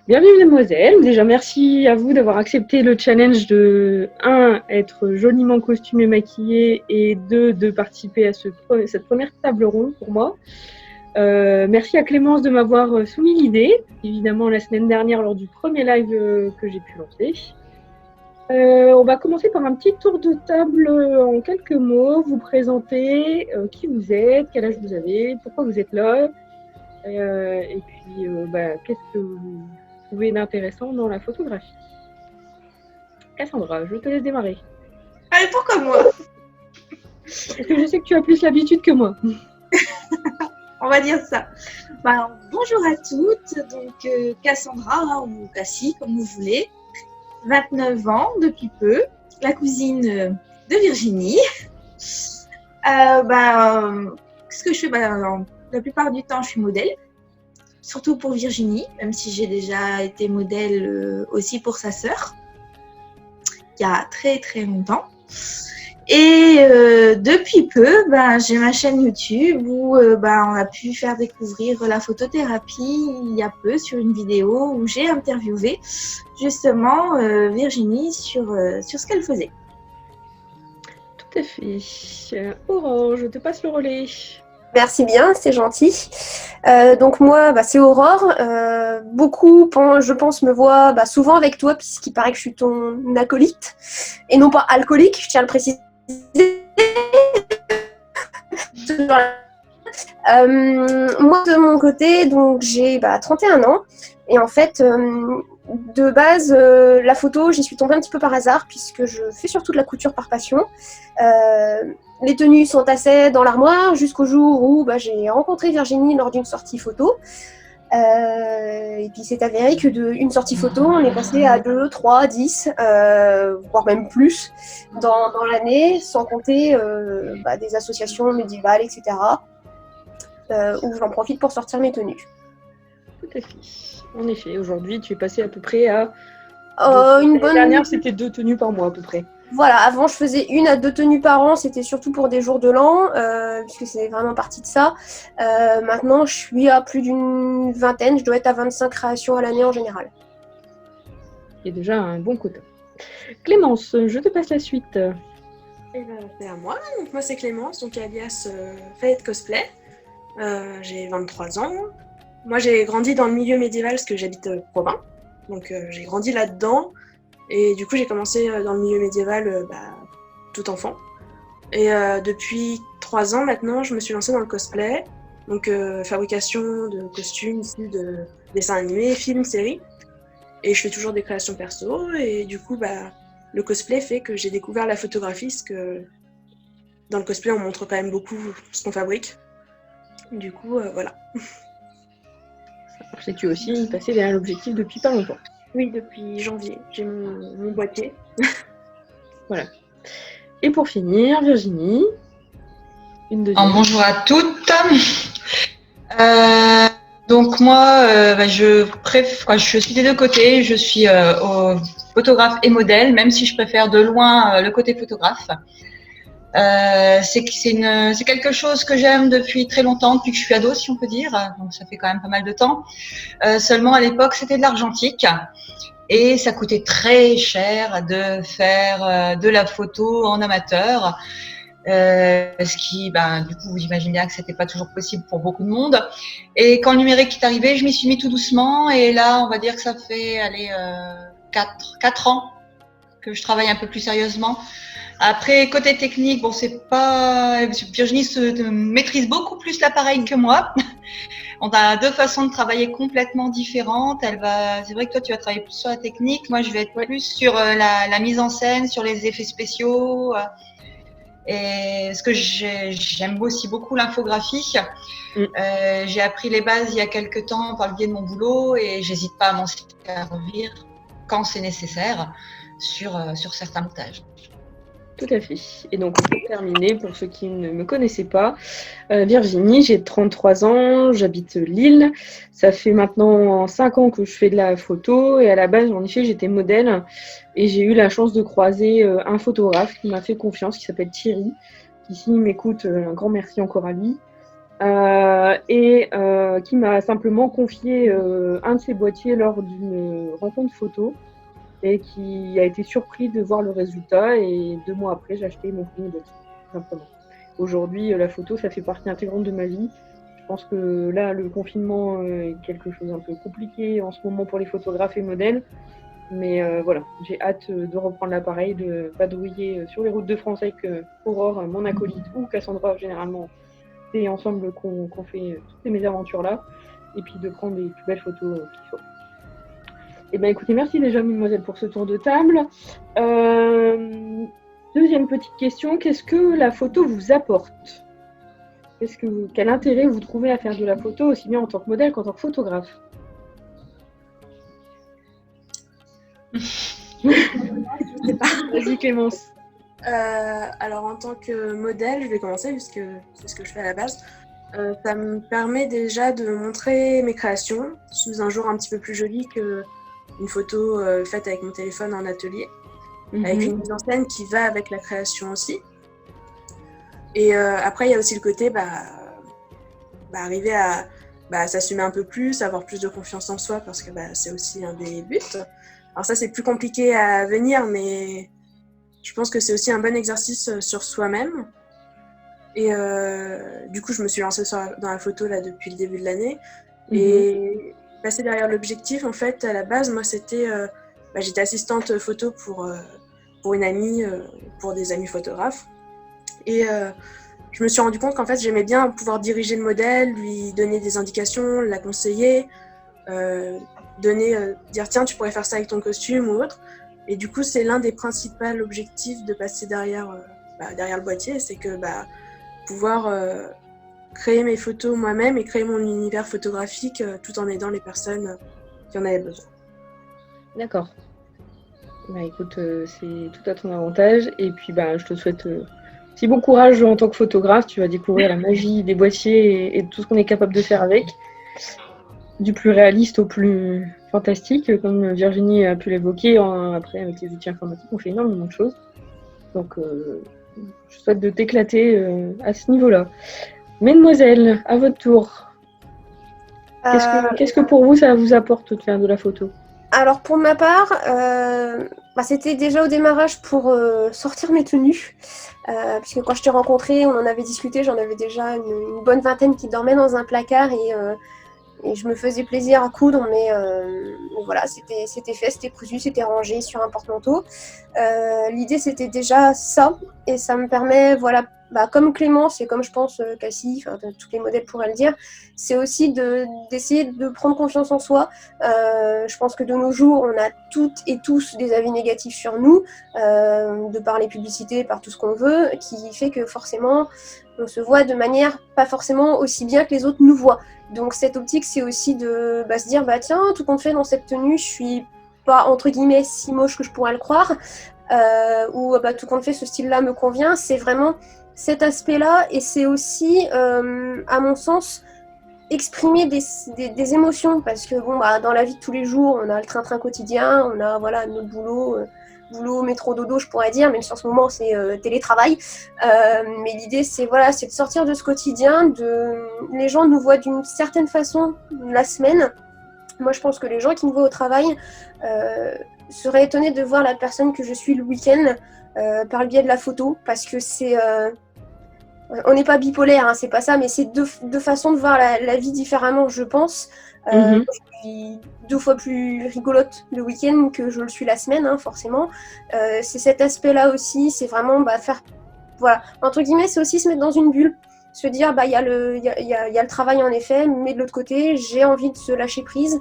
Bienvenue mesdemoiselles, déjà merci à vous d'avoir accepté le challenge de 1. Être joliment costumée, maquillée et 2. De participer à cette première table ronde pour moi. Merci à Clémence de m'avoir soumis l'idée, évidemment la semaine dernière lors du premier live que j'ai pu lancer. On va commencer par un petit tour de table en quelques mots, vous présenter qui vous êtes, quel âge vous avez, pourquoi vous êtes là, et puis qu'est-ce que vous trouvez d'intéressant dans la photographie. Cassandra, je te laisse démarrer. Allez, pourquoi moi? Parce que je sais que tu as plus l'habitude que moi. On va dire ça. Bonjour à toutes, donc Cassandra ou Cassie, comme vous voulez. 29 ans depuis peu, la cousine de Virginie. Qu'est-ce que je fais? La plupart du temps, je suis modèle, surtout pour Virginie, même si j'ai déjà été modèle aussi pour sa sœur, il y a très très longtemps. Et depuis peu, j'ai ma chaîne YouTube où on a pu faire découvrir la photothérapie il y a peu sur une vidéo où j'ai interviewé justement Virginie sur ce qu'elle faisait. Tout à fait. Aurore, je te passe le relais. Merci bien, c'est gentil. Donc moi, c'est Aurore. Beaucoup, je pense, me voient souvent avec toi, puisqu'il paraît que je suis ton acolyte, et non pas alcoolique, je tiens à le préciser. Moi, de mon côté, donc j'ai 31 ans, et en fait, de base, la photo, j'y suis tombée un petit peu par hasard, puisque je fais surtout de la couture par passion. Les tenues sont assez dans l'armoire jusqu'au jour où j'ai rencontré Virginie lors d'une sortie photo. Et puis c'est avéré que d'une sortie photo, on est passé à 2, 3, 10, voire même plus dans l'année, sans compter des associations médiévales, etc. Où j'en profite pour sortir mes tenues. Tout à fait. En effet, aujourd'hui, tu es passé à peu près à... L'année dernière, c'était 2 tenues par mois à peu près. Voilà, avant je faisais 1 à 2 tenues par an, c'était surtout pour des jours de l'an, puisque c'est vraiment partie de ça. Maintenant, je suis à plus d'une vingtaine, je dois être à 25 créations à l'année en général. C'est déjà un bon quota. Clémence, je te passe la suite. C'est à moi. Donc, moi, c'est Clémence, donc alias Fayette Cosplay. J'ai 23 ans. Moi, j'ai grandi dans le milieu médiéval parce que j'habite Provins. Donc, j'ai grandi là-dedans. Et du coup, j'ai commencé dans le milieu médiéval tout enfant. Et depuis 3 ans maintenant, je me suis lancée dans le cosplay. Donc, fabrication de costumes issus de dessins animés, films, séries. Et je fais toujours des créations perso. Et du coup, le cosplay fait que j'ai découvert la photographie, parce que dans le cosplay, on montre quand même beaucoup ce qu'on fabrique. Du coup, voilà. Et tu es aussi passé derrière l'objectif depuis pas longtemps. Oui, depuis janvier, j'ai mon boîtier. Voilà. Et pour finir, Virginie, une deuxième. Bonjour à toutes. Donc moi, je suis des deux côtés. Je suis photographe et modèle, même si je préfère de loin le côté photographe. C'est quelque chose que j'aime depuis très longtemps, depuis que je suis ado, si on peut dire. Donc ça fait quand même pas mal de temps. Seulement à l'époque, c'était de l'argentique. Et ça coûtait très cher de faire de la photo en amateur. Ce qui, du coup, vous imaginez bien que c'était pas toujours possible pour beaucoup de monde. Et quand le numérique est arrivé, je m'y suis mis tout doucement. Et là, on va dire que ça fait 4 ans que je travaille un peu plus sérieusement. Après, côté technique, c'est pas... Virginie maîtrise beaucoup plus l'appareil que moi. On a 2 façons de travailler complètement différentes. C'est vrai que toi, tu vas travailler plus sur la technique. Moi, je vais être plus sur la mise en scène, sur les effets spéciaux. Et parce que j'aime aussi beaucoup l'infographie. J'ai appris les bases il y a quelques temps par le biais de mon boulot et j'hésite pas à m'en servir quand c'est nécessaire sur certains montages. Tout à fait. Et donc, pour terminer, pour ceux qui ne me connaissaient pas, Virginie, j'ai 33 ans, j'habite Lille. Ça fait maintenant 5 ans que je fais de la photo et à la base, en effet, j'étais modèle et j'ai eu la chance de croiser un photographe qui m'a fait confiance, qui s'appelle Thierry, qui s'il m'écoute, un grand merci encore à lui. qui m'a simplement confié un de ses boîtiers lors d'une rencontre photo et qui a été surpris de voir le résultat. Et 2 mois après, j'ai acheté mon premier boîtier, tout simplement. Aujourd'hui, la photo, ça fait partie intégrante de ma vie. Je pense que là, le confinement est quelque chose d'un peu compliqué en ce moment pour les photographes et modèles. Mais voilà, j'ai hâte de reprendre l'appareil, de vadrouiller sur les routes de France avec Aurore, mon acolyte, ou Cassandra, généralement. C'est ensemble qu'on fait toutes ces mésaventures-là. Et puis de prendre des plus belles photos qu'il faut. Eh bien, écoutez, merci déjà, mesdemoiselles, pour ce tour de table. Deuxième petite question, qu'est-ce que la photo vous apporte ? Quel intérêt vous trouvez à faire de la photo, aussi bien en tant que modèle qu'en tant que photographe ? Je sais pas. Vas-y, Clémence. Alors en tant que modèle, je vais commencer puisque c'est ce que je fais à la base. Ça me permet déjà de montrer mes créations sous un jour un petit peu plus joli qu'une photo faite avec mon téléphone en atelier, avec une mise en scène qui va avec la création aussi. Et après, il y a aussi le côté arriver à s'assumer un peu plus, avoir plus de confiance en soi, parce que c'est aussi un des buts. Alors ça, c'est plus compliqué à venir, mais je pense que c'est aussi un bon exercice sur soi-même. Et du coup, je me suis lancée dans la photo là, depuis le début de l'année. Et passer derrière l'objectif, en fait, à la base, moi, c'était... j'étais assistante photo pour une amie, pour des amis photographes. Et je me suis rendu compte qu'en fait, j'aimais bien pouvoir diriger le modèle, lui donner des indications, la conseiller, dire tiens, tu pourrais faire ça avec ton costume ou autre. Et du coup, c'est l'un des principaux objectifs de passer derrière le boîtier, c'est que pouvoir créer mes photos moi-même et créer mon univers photographique tout en aidant les personnes qui en avaient besoin. D'accord. Écoute, c'est tout à ton avantage. Et puis, je te souhaite si bon courage en tant que photographe. Tu vas découvrir la magie des boîtiers et de tout ce qu'on est capable de faire avec. Du plus réaliste au plus fantastique, comme Virginie a pu l'évoquer. Après, avec les outils informatiques, on fait énormément de choses. Donc, je souhaite de t'éclater à ce niveau-là. Mesdemoiselles, à votre tour. Qu'est-ce que pour vous, ça vous apporte de faire de la photo ? Alors pour ma part, c'était déjà au démarrage pour sortir mes tenues, puisque quand je t'ai rencontrée, on en avait discuté, j'en avais déjà une bonne vingtaine qui dormaient dans un placard et je me faisais plaisir à coudre, mais voilà, c'était fait, c'était cousu, c'était rangé sur un porte-manteau. L'idée c'était déjà ça, et ça me permet, voilà, comme Clémence et comme je pense Cassie, tous les modèles pourraient le dire, c'est aussi d'essayer de prendre confiance en soi. Je pense que de nos jours, on a toutes et tous des avis négatifs sur nous, de par les publicités, par tout ce qu'on veut, qui fait que forcément, on se voit de manière pas forcément aussi bien que les autres nous voient. Donc cette optique, c'est aussi de se dire, tiens, tout compte fait dans cette tenue, je suis pas, entre guillemets, si moche que je pourrais le croire, ou tout compte fait, ce style-là me convient. C'est vraiment cet aspect-là, et c'est aussi, à mon sens, exprimer des émotions, parce que dans la vie de tous les jours, on a le train-train quotidien, on a notre boulot, métro, dodo, je pourrais dire, même si en ce moment c'est télétravail. Mais l'idée, c'est de sortir de ce quotidien. Les gens nous voient d'une certaine façon la semaine. Moi, je pense que les gens qui me voient au travail seraient étonnés de voir la personne que je suis le week-end par le biais de la photo, parce que c'est... on n'est pas bipolaire, hein, c'est pas ça, mais c'est deux façons de voir la vie différemment, je pense. Je suis 2 fois plus rigolote le week-end que je le suis la semaine, hein, forcément. C'est cet aspect-là aussi, c'est vraiment faire... Voilà, entre guillemets, c'est aussi se mettre dans une bulle. Se dire, il y a le travail en effet, mais de l'autre côté, j'ai envie de se lâcher prise.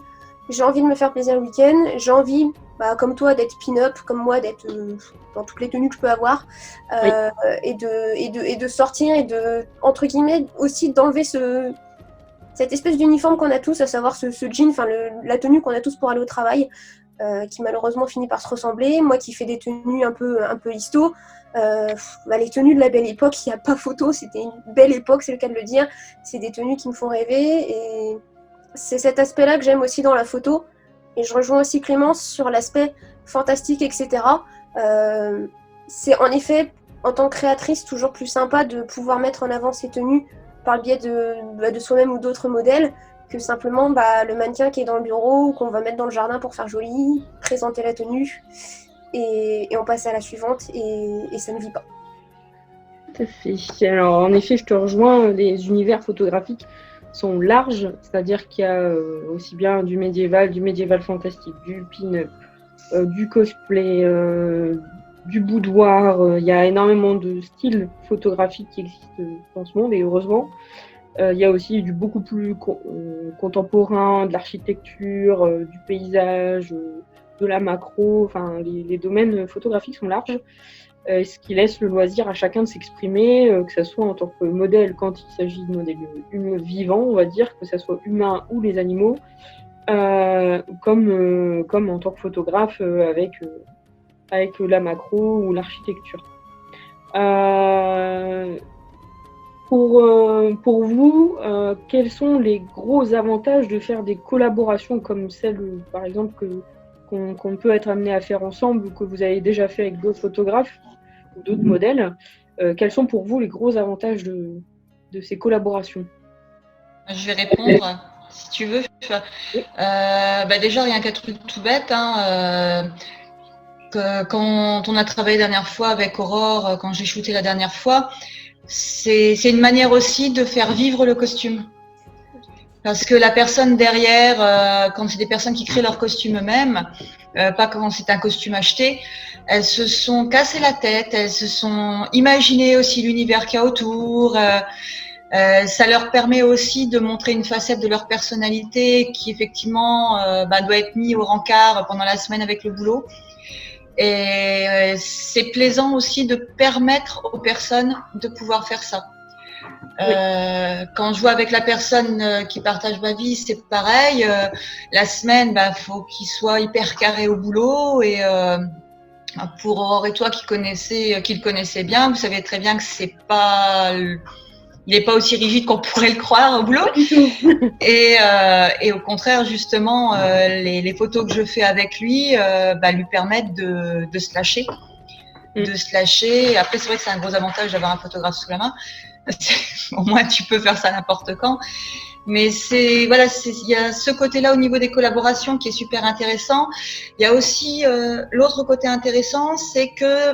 J'ai envie de me faire plaisir le week-end. J'ai envie, comme toi, d'être pin-up, comme moi, d'être dans toutes les tenues que je peux avoir. Oui. Et de sortir et de, entre guillemets, aussi d'enlever cette espèce d'uniforme qu'on a tous, à savoir ce jean, la tenue qu'on a tous pour aller au travail, qui malheureusement finit par se ressembler. Moi qui fais des tenues un peu histo, les tenues de la belle époque, il n'y a pas photo, c'était une belle époque, c'est le cas de le dire. C'est des tenues qui me font rêver, et c'est cet aspect-là que j'aime aussi dans la photo. Et je rejoins aussi Clémence sur l'aspect fantastique, etc. C'est en effet, en tant que créatrice, toujours plus sympa de pouvoir mettre en avant ces tenues par le biais de soi-même ou d'autres modèles, que simplement le mannequin qui est dans le bureau ou qu'on va mettre dans le jardin pour faire joli, présenter la tenue, et on passe à la suivante, et ça ne vit pas. Tout à fait. Alors, en effet, je te rejoins, les univers photographiques sont larges, c'est-à-dire qu'il y a aussi bien du médiéval fantastique, du pin-up, du cosplay, du boudoir. Il y a énormément de styles photographiques qui existent dans ce monde, et heureusement. Il y a aussi du beaucoup plus contemporain, de l'architecture, du paysage, de la macro. Enfin, les domaines photographiques sont larges, ce qui laisse le loisir à chacun de s'exprimer, que ce soit en tant que modèle quand il s'agit de modèles vivants, on va dire, que ce soit humain ou les animaux, comme en tant que photographe avec la macro ou l'architecture. Pour vous, quels sont les gros avantages de faire des collaborations comme celle, par exemple, qu'on peut être amené à faire ensemble ou que vous avez déjà fait avec d'autres photographes ou d'autres modèles? Quels sont pour vous les gros avantages de ces collaborations? Je vais répondre, si tu veux. Oui. Déjà, rien qu'un truc tout bête, quand on a travaillé la dernière fois avec Aurore, quand j'ai shooté la dernière fois, c'est une manière aussi de faire vivre le costume. Parce que la personne derrière, quand c'est des personnes qui créent leur costume eux-mêmes, pas quand c'est un costume acheté, elles se sont cassées la tête, elles se sont imaginées aussi l'univers qu'il y a autour. Ça leur permet aussi de montrer une facette de leur personnalité qui effectivement doit être mise au rencard pendant la semaine avec le boulot. Et c'est plaisant aussi de permettre aux personnes de pouvoir faire ça. Quand je vois avec la personne qui partage ma vie, c'est pareil. La semaine, faut qu'il soit hyper carré au boulot. Et pour Aurore et toi qui le connaissez bien, vous savez très bien que il n'est pas aussi rigide qu'on pourrait le croire au boulot. Et au contraire, justement, les photos que je fais avec lui lui permettent de se lâcher. De se lâcher. Après, c'est vrai que c'est un gros avantage d'avoir un photographe sous la main. Au moins, tu peux faire ça n'importe quand. Mais il y a ce côté-là au niveau des collaborations qui est super intéressant. Il y a aussi l'autre côté intéressant, c'est que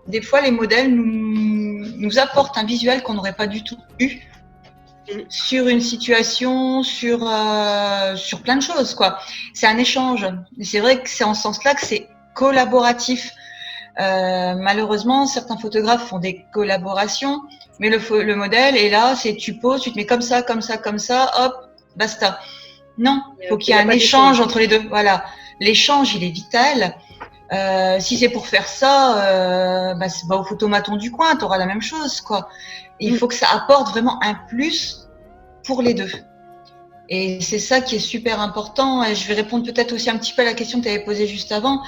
des fois, les modèles nous apportent un visuel qu'on n'aurait pas du tout eu sur une situation, sur plein de choses, quoi. C'est un échange. Et c'est vrai que c'est en ce sens-là que c'est collaboratif. Malheureusement, certains photographes font des collaborations, mais le modèle est là, c'est tu poses, tu te mets comme ça, hop, basta. Non, il faut qu'il y ait un échange entre les deux. Voilà, l'échange, il est vital. Si c'est pour faire ça, au photomaton du coin, tu auras la même chose, quoi. Et il faut que ça apporte vraiment un plus pour les deux. Et c'est ça qui est super important. Et je vais répondre peut-être aussi un petit peu à la question que tu avais posée juste avant.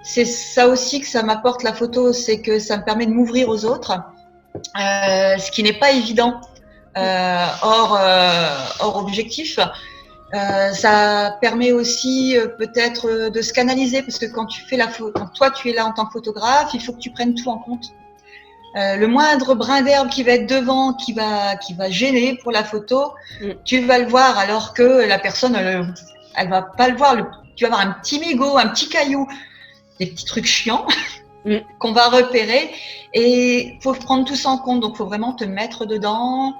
C'est ça aussi que ça m'apporte la photo, c'est que ça me permet de m'ouvrir aux autres, ce qui n'est pas évident hors objectif. Ça permet aussi peut-être de se canaliser, parce que quand tu fais quand toi tu es là en tant que photographe, il faut que tu prennes tout en compte. Le moindre brin d'herbe qui va être devant, qui va gêner pour la photo, tu vas le voir, alors que la personne, elle va pas le voir. Tu vas avoir un petit mégot, un petit caillou, des petits trucs chiants qu'on va repérer, et il faut prendre tout ça en compte. Donc, il faut vraiment te mettre dedans,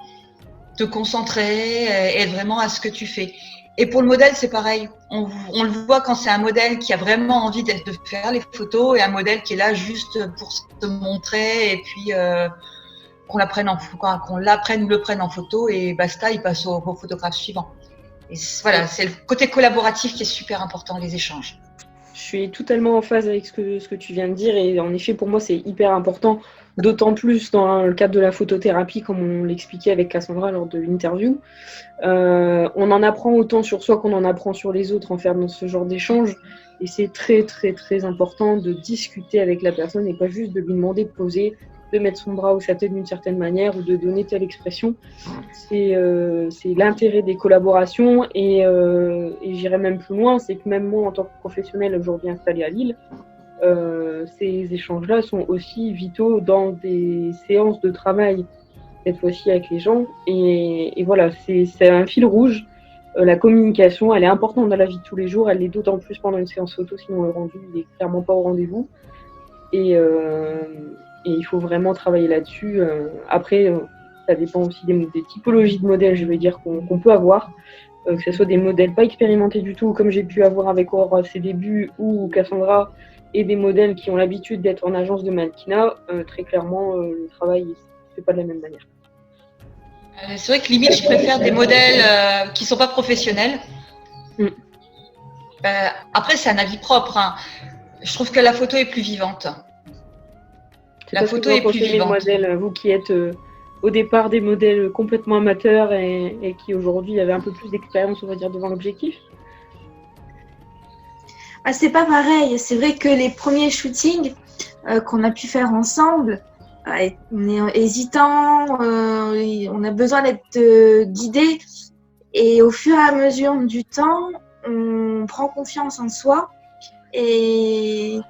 te concentrer et être vraiment à ce que tu fais. Et pour le modèle, c'est pareil. On le voit quand c'est un modèle qui a vraiment envie de faire les photos et un modèle qui est là juste pour se montrer et puis qu'on l'apprenne ou le prenne en photo et basta, il passe au photographe suivant. Et voilà, c'est le côté collaboratif qui est super important, les échanges. Je suis totalement en phase avec ce que tu viens de dire, et en effet pour moi c'est hyper important, d'autant plus dans le cadre de la photothérapie, comme on l'expliquait avec Cassandra lors de l'interview. On en apprend autant sur soi qu'on en apprend sur les autres en faisant ce genre d'échange, et c'est très très très important de discuter avec la personne et pas juste de lui demander de poser, de mettre son bras ou sa tête d'une certaine manière ou de donner telle expression. C'est l'intérêt des collaborations, et j'irai même plus loin, c'est que même moi en tant que professionnelle aujourd'hui installée à Lille, ces échanges-là sont aussi vitaux dans des séances de travail cette fois-ci avec les gens. Et voilà, c'est un fil rouge. La communication, elle est importante dans la vie de tous les jours. Elle l'est d'autant plus pendant une séance photo, sinon le rendu, il est clairement pas au rendez-vous. Et il faut vraiment travailler là-dessus. Après, ça dépend aussi des typologies de modèles, je veux dire, qu'on peut avoir. Que ce soit des modèles pas expérimentés du tout, comme j'ai pu avoir avec Aurore à ses débuts, ou Cassandra, et des modèles qui ont l'habitude d'être en agence de mannequinat. Très clairement, le travail ne se fait pas de la même manière. C'est vrai que limite, je préfère des modèles qui ne sont pas professionnels. Après, c'est un avis propre. Hein. Je trouve que la photo est plus vivante. La photo est plus vivante. Mesdemoiselles, vous qui êtes au départ des modèles complètement amateurs et qui aujourd'hui avaient un peu plus d'expérience, on va dire, devant l'objectif. C'est pas pareil. C'est vrai que les premiers shootings qu'on a pu faire ensemble, on est hésitant, on a besoin d'être guidé. Et au fur et à mesure du temps, on prend confiance en soi. Et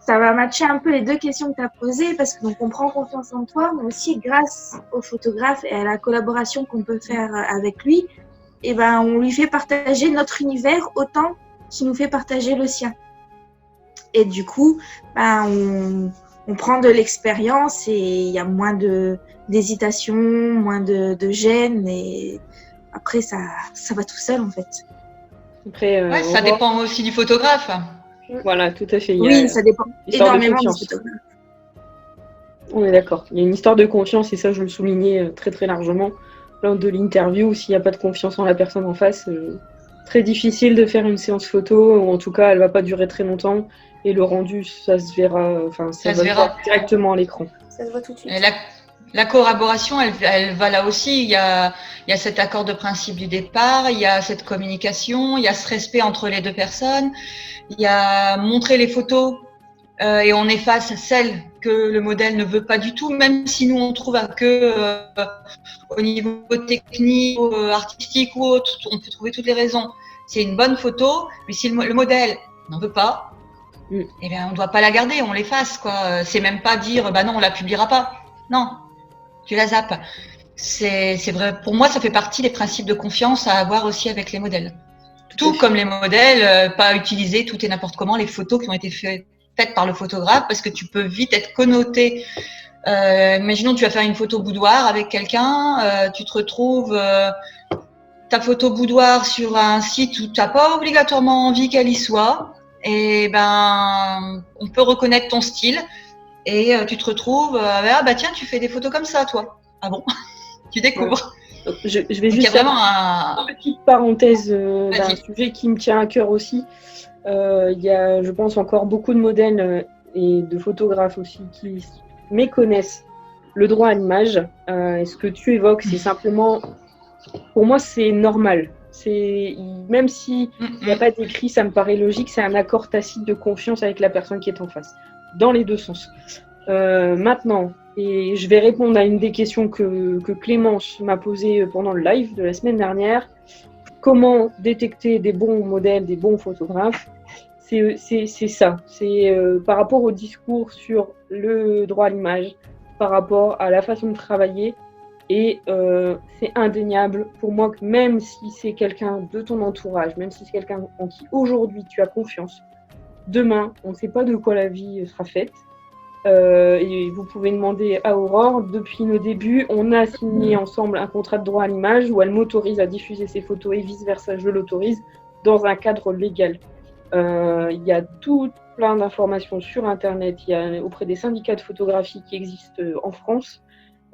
ça va matcher un peu les deux questions que tu as posées, parce que donc, on prend confiance en toi, mais aussi grâce au photographe et à la collaboration qu'on peut faire avec lui, et ben, on lui fait partager notre univers autant qu'il nous fait partager le sien. Et du coup, on prend de l'expérience et il y a moins d'hésitation, moins de gêne, et après, ça va tout seul en fait. Après, ça dépend aussi du photographe. Voilà, tout à fait. Oui, ça dépend énormément du photographe. On est d'accord. Il y a une histoire de confiance, et ça, je le soulignais très très largement lors de l'interview. S'il n'y a pas de confiance en la personne en face, très difficile de faire une séance photo, ou en tout cas, elle ne va pas durer très longtemps. Et le rendu, ça se verra, ça se verra directement à l'écran. Ça se voit tout de suite. La collaboration, elle va là aussi. Il y a cet accord de principe du départ, il y a cette communication, il y a ce respect entre les deux personnes, il y a montrer les photos et on efface celles que le modèle ne veut pas du tout, même si nous on trouve que au niveau technique, artistique ou autre, on peut trouver toutes les raisons. C'est une bonne photo, mais si le modèle n'en veut pas, eh bien, on ne doit pas la garder, on l'efface, quoi. C'est même pas dire, bah non, on la publiera pas. Non, tu la zappes. C'est vrai. Pour moi, ça fait partie des principes de confiance à avoir aussi avec les modèles. Tout comme les modèles, pas utiliser tout et n'importe comment les photos qui ont été faites par le photographe, parce que tu peux vite être connoté. Imaginons, tu vas faire une photo boudoir avec quelqu'un, tu te retrouves ta photo boudoir sur un site où tu n'as pas obligatoirement envie qu'elle y soit. Et ben, on peut reconnaître ton style et tu te retrouves, ah bah tiens, tu fais des photos comme ça, toi. Ah bon, tu découvres. Ouais. Je vais juste faire une petite parenthèse d'un sujet qui me tient à cœur aussi. Il y a, je pense, encore beaucoup de modèles et de photographes aussi qui méconnaissent le droit à l'image. Et ce que tu évoques, c'est simplement, pour moi, c'est normal. Même s'il n'y a pas d'écrit, ça me paraît logique, c'est un accord tacite de confiance avec la personne qui est en face, dans les deux sens. Maintenant, et je vais répondre à une des questions que Clémence m'a posées pendant le live de la semaine dernière. Comment détecter des bons modèles, des bons photographes? C'est ça, c'est par rapport au discours sur le droit à l'image, par rapport à la façon de travailler. Et c'est indéniable pour moi que même si c'est quelqu'un de ton entourage, même si c'est quelqu'un en qui aujourd'hui tu as confiance, demain, on ne sait pas de quoi la vie sera faite. Et vous pouvez demander à Aurore, depuis nos débuts, on a signé ensemble un contrat de droit à l'image où elle m'autorise à diffuser ses photos et vice-versa, je l'autorise dans un cadre légal. Il y a tout plein d'informations sur Internet, il y a auprès des syndicats de photographie qui existent en France,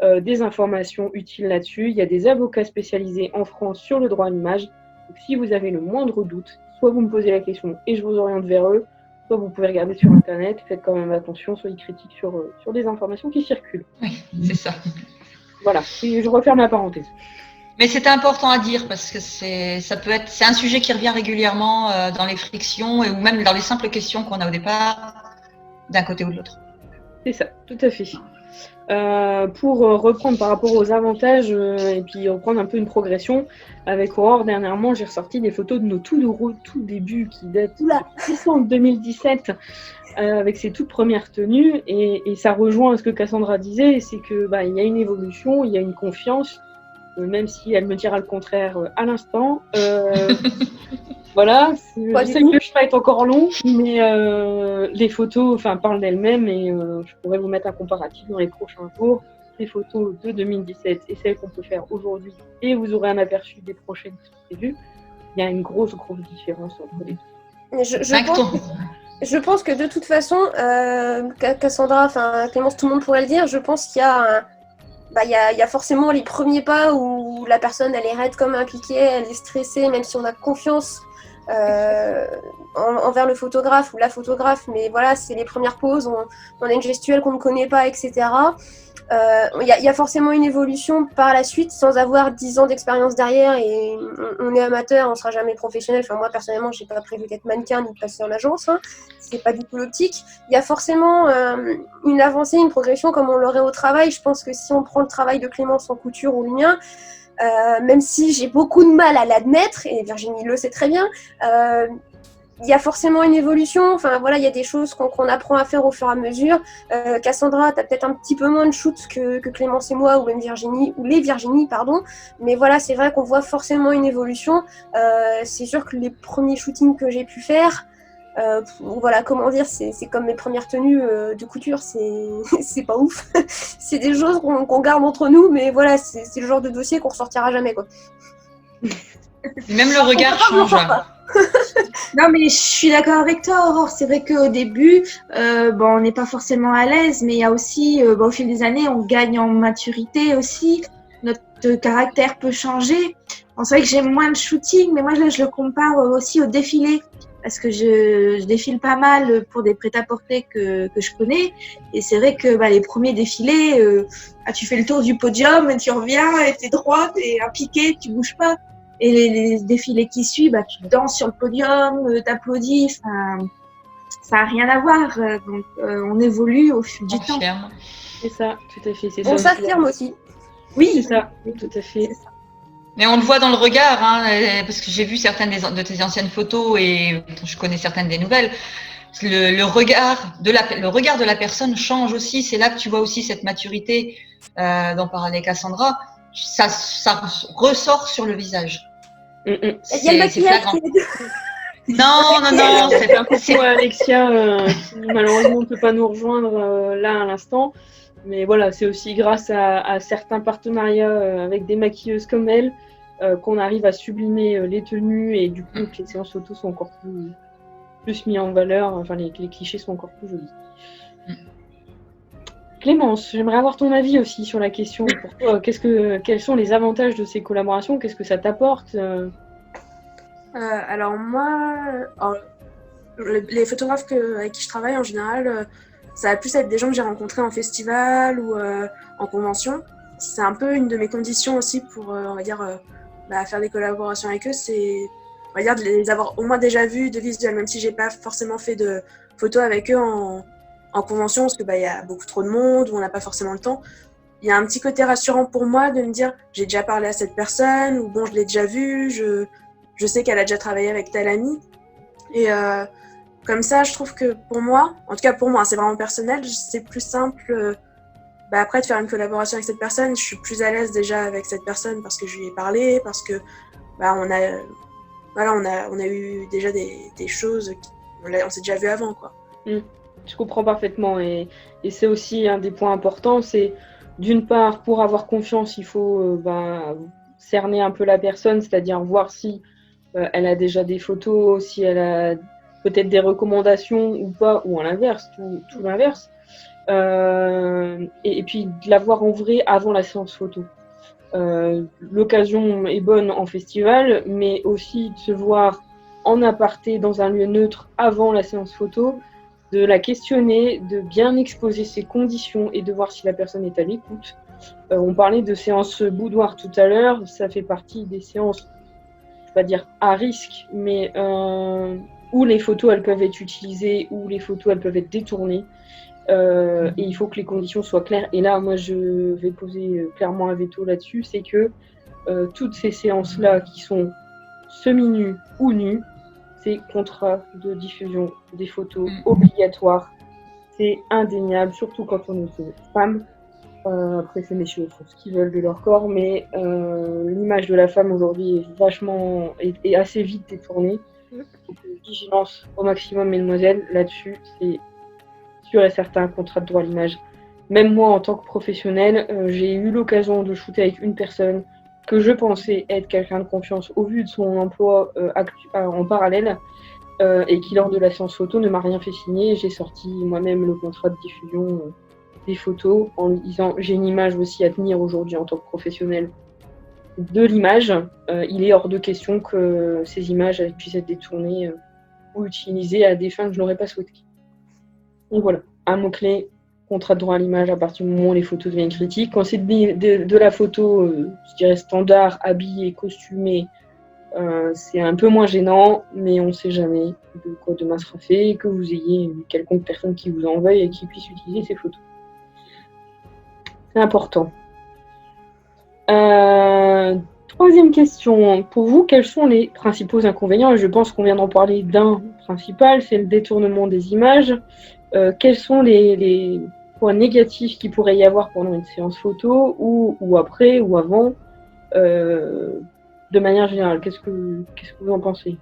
des informations utiles là-dessus. Il y a des avocats spécialisés en France sur le droit à l'image. Donc, si vous avez le moindre doute, soit vous me posez la question et je vous oriente vers eux, soit vous pouvez regarder sur Internet. Faites quand même attention, soyez critiques sur des informations qui circulent. Oui, c'est ça. Voilà, et je referme la parenthèse. Mais c'est important à dire parce que c'est un sujet qui revient régulièrement dans les frictions ou même dans les simples questions qu'on a au départ, d'un côté ou de l'autre. C'est ça, tout à fait. Pour reprendre par rapport aux avantages et puis reprendre un peu une progression, avec Aurore, dernièrement, j'ai ressorti des photos de nos tout débuts qui datent de 2017 avec ses toutes premières tenues et ça rejoint ce que Cassandra disait, c'est que il y a une évolution, il y a une confiance, même si elle me dira le contraire à l'instant. Voilà, je sais que le chemin est encore long, mais les photos parlent d'elles-mêmes et je pourrais vous mettre un comparatif dans les prochains jours, les photos de 2017 et celles qu'on peut faire aujourd'hui, et vous aurez un aperçu des prochaines qui sont prévues. Il y a une grosse différence entre les deux. Je pense que de toute façon, Cassandra, Clémence, tout le monde pourrait le dire, je pense qu'il y a il y a forcément les premiers pas où la personne elle est raide comme un piquet, elle est stressée, même si on a confiance envers le photographe ou la photographe, mais voilà, c'est les premières poses, on a une gestuelle qu'on ne connaît pas, etc. Il y a forcément une évolution par la suite sans avoir 10 ans d'expérience derrière et on est amateur, on ne sera jamais professionnel. Enfin, moi personnellement, j'ai pas prévu d'être mannequin ni de passer en agence, hein. C'est pas du tout l'optique. Il y a forcément une avancée, une progression comme on l'aurait au travail. Je pense que si on prend le travail de Clémence en couture ou le mien, même si j'ai beaucoup de mal à l'admettre, et Virginie le sait très bien, il y a forcément une évolution. Enfin, voilà, il y a des choses qu'on apprend à faire au fur et à mesure. Cassandra, tu as peut-être un petit peu moins de shoots que Clémence et moi, ou même Virginie, ou les Virginie, pardon. Mais voilà, c'est vrai qu'on voit forcément une évolution. C'est sûr que les premiers shootings que j'ai pu faire, voilà, comment dire, c'est comme mes premières tenues de couture, c'est pas ouf. C'est des choses qu'on garde entre nous, mais voilà, c'est le genre de dossier qu'on ressortira jamais, quoi. Même le regard change. Non, mais je suis d'accord avec toi, Aurore. C'est vrai qu'au début, on n'est pas forcément à l'aise, mais il y a aussi, au fil des années, on gagne en maturité aussi. Notre caractère peut changer. Bon, c'est vrai que j'aime moins le shooting, mais moi, là, je le compare aussi au défilé. Parce que je défile pas mal pour des prêt-à-porter que je connais. Et c'est vrai que les premiers défilés, tu fais le tour du podium, tu reviens, et t'es droite, t'es impliquée, tu bouges pas. Et les défilés qui suivent, tu danses sur le podium, t'applaudis, ça n'a rien à voir. Donc, on évolue au fil du temps. C'est ça, tout à fait. On s'affirme aussi. Oui, c'est ça, tout à fait. Mais on le voit dans le regard, hein, parce que j'ai vu certaines de tes anciennes photos et je connais certaines des nouvelles. Le regard de la personne change aussi. C'est là que tu vois aussi cette maturité dont parlait Cassandra. Ça ressort sur le visage. Il y a le maquillage. Non, c'est un coucou à Alexia qui malheureusement ne peut pas nous rejoindre là à l'instant. Mais voilà, c'est aussi grâce à certains partenariats avec des maquilleuses comme elle qu'on arrive à sublimer les tenues et du coup que les séances photos sont encore plus mis en valeur, enfin les clichés sont encore plus jolis. Clémence, j'aimerais avoir ton avis aussi sur la question. Pour toi, quels sont les avantages de ces collaborations? Qu'est-ce que ça t'apporte? Alors moi, les photographes avec qui je travaille en général, ça va plus être des gens que j'ai rencontrés en festival ou en convention. C'est un peu une de mes conditions aussi pour, on va dire, faire des collaborations avec eux. C'est, on va dire, de les avoir au moins déjà vus de visuel, même si j'ai pas forcément fait de photos avec eux en convention, parce que y a beaucoup trop de monde, où on n'a pas forcément le temps. Il y a un petit côté rassurant pour moi de me dire, j'ai déjà parlé à cette personne, ou bon, je l'ai déjà vue, je sais qu'elle a déjà travaillé avec tel ami. Et comme ça, je trouve que pour moi, en tout cas pour moi, c'est vraiment personnel, c'est plus simple après de faire une collaboration avec cette personne. Je suis plus à l'aise déjà avec cette personne parce que je lui ai parlé, parce que on a eu déjà des choses, on s'est déjà vu avant, quoi. Je comprends parfaitement et c'est aussi un des points importants, c'est d'une part, pour avoir confiance, il faut cerner un peu la personne, c'est-à-dire voir si elle a déjà des photos, si elle a peut-être des recommandations ou pas, ou à l'inverse, tout l'inverse. Et puis de la voir en vrai avant la séance photo. L'occasion est bonne en festival, mais aussi de se voir en aparté dans un lieu neutre avant la séance photo, de la questionner, de bien exposer ses conditions et de voir si la personne est à l'écoute. On parlait de séances boudoir tout à l'heure, ça fait partie des séances, je ne vais pas dire à risque, mais où les photos elles peuvent être utilisées, où les photos elles peuvent être détournées. et il faut que les conditions soient claires. Et là, moi, je vais poser clairement un veto là-dessus, c'est que toutes ces séances-là qui sont semi-nues ou nues, c'est contrat de diffusion des photos obligatoire. C'est indéniable, surtout quand on est une femme. Après, ces messieurs font ce qu'ils veulent de leur corps, mais l'image de la femme aujourd'hui est assez vite détournée. Donc, vigilance au maximum, mesdemoiselles, là-dessus, c'est sûr et certain, contrat de droit à l'image. Même moi, en tant que professionnelle, j'ai eu l'occasion de shooter avec une personne que je pensais être quelqu'un de confiance au vu de son emploi en parallèle, et qui, lors de la séance photo, ne m'a rien fait signer. J'ai sorti moi-même le contrat de diffusion des photos en lui disant j'ai une image aussi à tenir aujourd'hui en tant que professionnel de l'image. Il est hors de question que ces images puissent être détournées ou utilisées à des fins que je n'aurais pas souhaitées. Donc voilà, un mot-clé, contrat de droit à l'image à partir du moment où les photos deviennent critiques. Quand c'est de la photo, je dirais standard, habillée, costumée, c'est un peu moins gênant, mais on ne sait jamais de quoi demain sera fait, que vous ayez une quelconque personne qui vous en veuille et qui puisse utiliser ces photos. C'est important. Troisième question. Pour vous, quels sont les principaux inconvénients? Je pense qu'on vient d'en parler d'un principal, c'est le détournement des images. Quels sont les points négatifs qu'il pourrait y avoir pendant une séance photo ou après ou avant, de manière générale? Qu'est-ce que vous en pensez?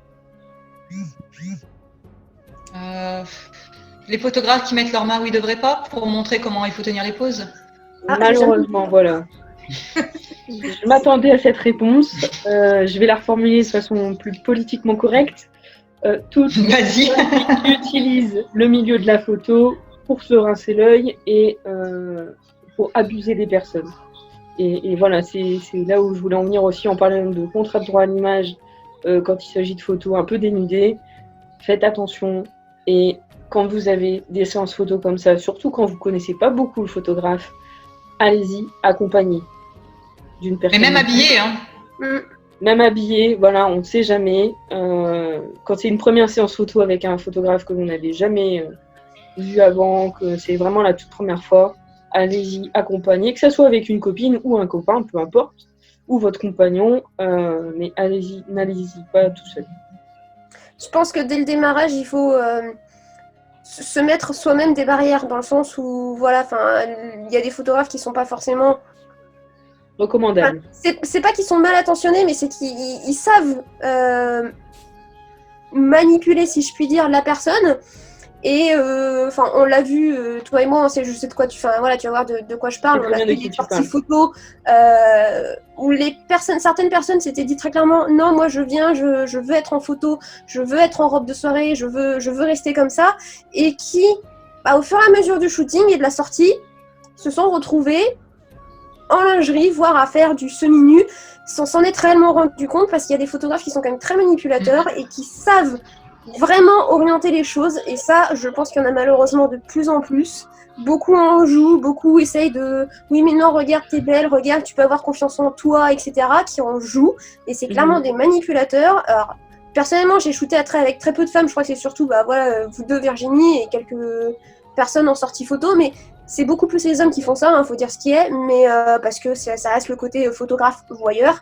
Les photographes qui mettent leurs mains où ils ne devraient pas pour montrer comment il faut tenir les poses. Malheureusement, voilà. Je m'attendais à cette réponse. Je vais la reformuler de façon plus politiquement correcte. Toutes Vas-y. qui utilisent le milieu de la photo pour se rincer l'œil et pour abuser des personnes. Et voilà, c'est là où je voulais en venir aussi en parlant de contrat de droit à l'image quand il s'agit de photos un peu dénudées. Faites attention, et quand vous avez des séances photos comme ça, surtout quand vous ne connaissez pas beaucoup le photographe, allez-y, accompagné d'une personne. Mais même habillé, hein. Même habillé, voilà, on ne sait jamais. Quand c'est une première séance photo avec un photographe que vous n'avez jamais vu avant, que c'est vraiment la toute première fois, allez-y, accompagné, que ce soit avec une copine ou un copain, peu importe, ou votre compagnon, mais allez-y, n'allez-y pas tout seul. Je pense que dès le démarrage, il faut se mettre soi-même des barrières, dans le sens où, voilà, il y a des photographes qui sont pas forcément Recommandable. C'est pas qu'ils sont mal intentionnés, mais c'est qu'ils savent manipuler, si je puis dire, la personne. Et on l'a vu, toi et moi, on sait, je sais de quoi tu vas voir de quoi je parle. On a fait des sorties photos où certaines personnes s'étaient dit très clairement non, moi je viens, je veux être en photo, je veux être en robe de soirée, je veux rester comme ça. Et qui, au fur et à mesure du shooting et de la sortie, se sont retrouvés en lingerie, voire à faire du semi-nu, sans s'en être réellement rendu compte, parce qu'il y a des photographes qui sont quand même très manipulateurs et qui savent vraiment orienter les choses, et ça, je pense qu'il y en a malheureusement de plus en plus. Beaucoup en jouent, beaucoup essayent de « oui mais non, regarde, t'es belle, regarde, tu peux avoir confiance en toi, etc. » qui en jouent, et c'est clairement des manipulateurs. Alors, personnellement, j'ai shooté avec très peu de femmes, je crois que c'est surtout vous deux, Virginie, et quelques personnes en sortie photo, mais c'est beaucoup plus les hommes qui font ça, faut dire ce qui est, mais parce que ça reste le côté photographe voyeur.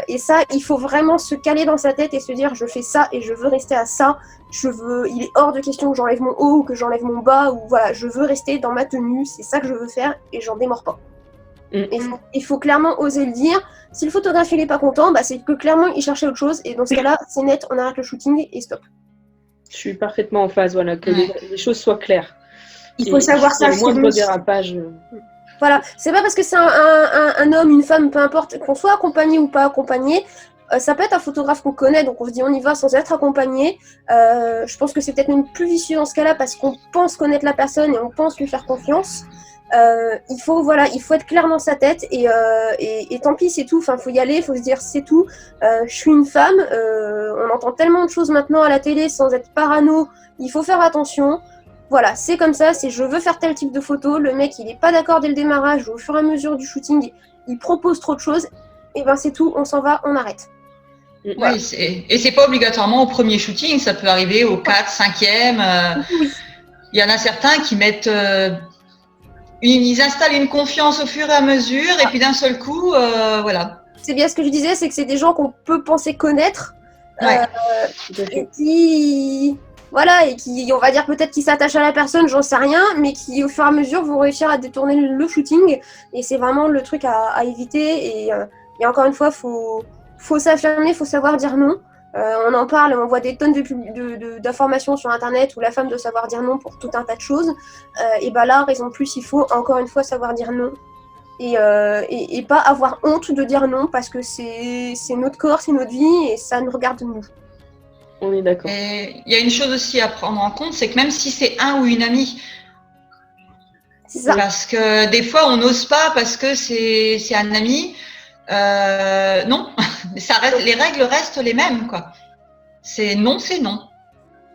Et ça, il faut vraiment se caler dans sa tête et se dire je fais ça et je veux rester à ça. Il est hors de question que j'enlève mon haut ou que j'enlève mon bas, ou voilà, je veux rester dans ma tenue, c'est ça que je veux faire et j'en démords pas. Il faut clairement oser le dire. Si le photographe il est pas content, c'est que clairement il cherchait autre chose, et dans ce cas-là, c'est net, on arrête le shooting et stop. Je suis parfaitement en phase, voilà, que les choses soient claires. Il faut savoir ça. Le moindre dérapage. Voilà, c'est pas parce que c'est un homme, une femme, peu importe, qu'on soit accompagné ou pas accompagné. Ça peut être un photographe qu'on connaît, donc on se dit on y va sans être accompagné. Je pense que c'est peut-être même plus vicieux dans ce cas-là, parce qu'on pense connaître la personne et on pense lui faire confiance. Il faut être clair dans sa tête, et tant pis, c'est tout. Faut y aller, il faut se dire c'est tout. Je suis une femme, on entend tellement de choses maintenant à la télé sans être parano, il faut faire attention. Voilà, c'est comme ça, c'est je veux faire tel type de photo, le mec il est pas d'accord dès le démarrage, au fur et à mesure du shooting, il propose trop de choses, et c'est tout, on s'en va, on arrête. Voilà. Oui, et c'est pas obligatoirement au premier shooting, ça peut arriver au 4, 5e. Il y en a certains qui mettent, ils installent une confiance au fur et à mesure, et puis d'un seul coup, voilà. C'est bien ce que je disais, c'est que c'est des gens qu'on peut penser connaître, Ouais. Tout à fait. et qui, voilà, et qui, on va dire peut-être qui s'attachent à la personne, j'en sais rien, mais qui au fur et à mesure vont réussir à détourner le shooting, et c'est vraiment le truc à éviter. Et encore une fois, faut s'affirmer, faut savoir dire non. On en parle, on voit des tonnes d'informations sur internet où la femme doit savoir dire non pour tout un tas de choses. Et bah là, raison de plus, il faut encore une fois savoir dire non. Et pas avoir honte de dire non parce que c'est notre corps, c'est notre vie et ça nous regarde nous. On est d'accord. Et il y a une chose aussi à prendre en compte, c'est que même si c'est un ou une amie, C'est ça. parce que des fois on n'ose pas parce que c'est un ami, non, ça reste, les règles restent les mêmes, quoi. C'est non, c'est non.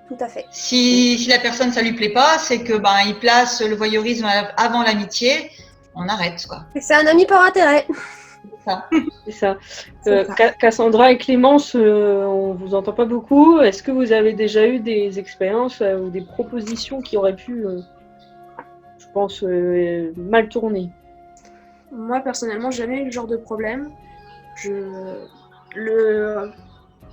Tout à fait. Si la personne ça lui plaît pas, c'est que il place le voyeurisme avant l'amitié, on arrête, quoi. C'est un ami par intérêt. C'est ça. C'est ça. Cassandra et Clémence, on vous entend pas beaucoup. Est-ce que vous avez déjà eu des expériences ou des propositions qui auraient pu, je pense, mal tourner? Moi, personnellement, j'ai jamais eu le genre de problème.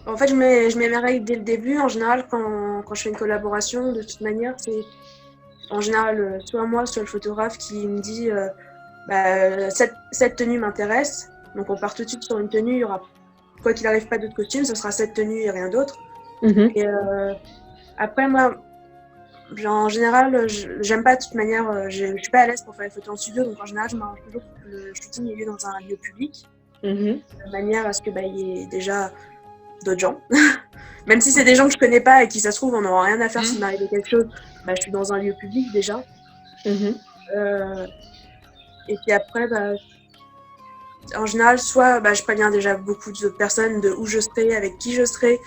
En fait, je mets mes règles dès le début. En général, quand je fais une collaboration, de toute manière, c'est en général soit moi, soit le photographe qui me dit cette tenue m'intéresse. Donc, on part tout de suite sur une tenue. Il y aura, quoi qu'il arrive, pas d'autres costumes. Ce sera cette tenue et rien d'autre. Et après, moi, en général, j'aime pas de toute manière. Je suis pas à l'aise pour faire les photos en studio. Donc, en général, je m'arrange toujours pour que le shooting ait lieu dans un lieu public. De manière à ce qu'il y ait déjà d'autres gens. Même si c'est des gens que je connais pas et qui, ça se trouve, on n'aura rien à faire s'il m'arrive quelque chose, je suis dans un lieu public déjà. Et puis après, en général, soit je préviens déjà beaucoup de personnes de où je serai, avec qui je serai,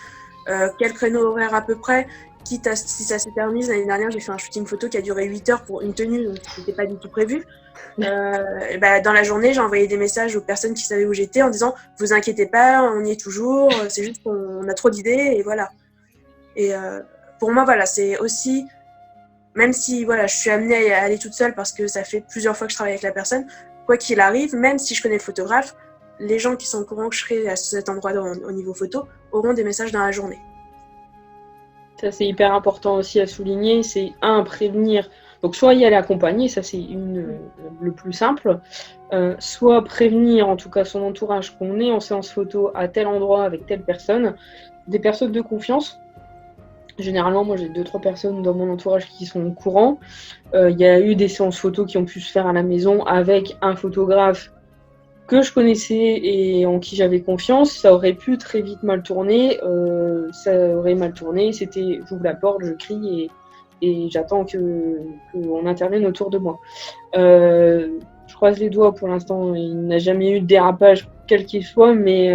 quel créneau horaire à peu près, quitte à si ça s'éternise. L'année dernière, j'ai fait un shooting photo qui a duré 8 heures pour une tenue, donc c'était pas du tout prévu. Dans la journée, j'ai envoyé des messages aux personnes qui savaient où j'étais en disant « Vous inquiétez pas, on y est toujours, c'est juste qu'on a trop d'idées, et voilà. » Et pour moi, voilà, c'est aussi, même si je suis amenée à aller toute seule parce que ça fait plusieurs fois que je travaille avec la personne, quoi qu'il arrive, même si je connais le photographe, les gens qui sont au courant que je serai à cet endroit-là au niveau photo auront des messages dans la journée. Ça, c'est hyper important aussi à souligner, c'est prévenir. Donc, soit y aller accompagner, ça c'est le plus simple, soit prévenir en tout cas son entourage qu'on est en séance photo à tel endroit avec telle personne, des personnes de confiance. Généralement, moi j'ai 2-3 personnes dans mon entourage qui sont au courant. Il y a eu des séances photo qui ont pu se faire à la maison avec un photographe que je connaissais et en qui j'avais confiance. Ça aurait pu très vite mal tourner. C'était j'ouvre la porte, je crie et j'attends qu'on intervienne autour de moi. Je croise les doigts pour l'instant, il n'a jamais eu de dérapage quel qu'il soit, mais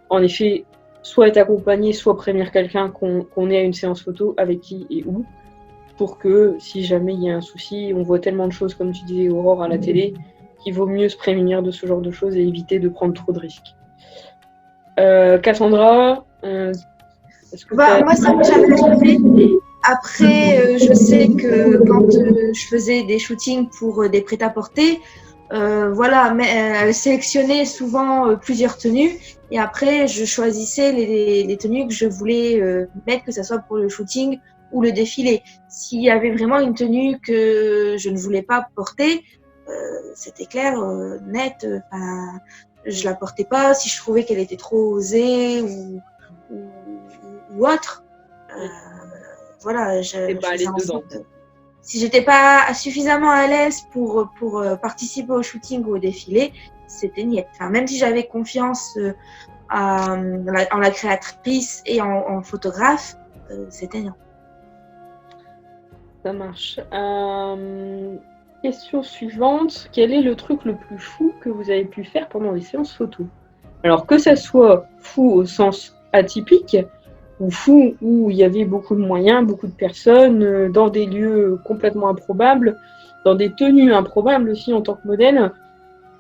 en effet, soit être accompagné, soit prévenir quelqu'un qu'on est à une séance photo, avec qui et où, pour que si jamais il y a un souci, on voit tellement de choses, comme tu disais Aurore, à la télé, qu'il vaut mieux se prémunir de ce genre de choses et éviter de prendre trop de risques. Cassandra, est-ce que moi, ça m'est jamais arrivé. Après, je sais que quand je faisais des shootings pour des prêt-à-porter, sélectionnais souvent plusieurs tenues et après, je choisissais les tenues que je voulais mettre, que ce soit pour le shooting ou le défilé. S'il y avait vraiment une tenue que je ne voulais pas porter, c'était clair, net, je la portais pas. Si je trouvais qu'elle était trop osée ou autre, si j'étais pas suffisamment à l'aise pour participer au shooting ou au défilé, c'était niette. Même si j'avais confiance en la créatrice et en photographe, c'était non. Ça marche. Question suivante. Quel est le truc le plus fou que vous avez pu faire pendant les séances photo? Alors que ça soit fou au sens atypique, ou fou où il y avait beaucoup de moyens, beaucoup de personnes, dans des lieux complètement improbables, dans des tenues improbables aussi en tant que modèle.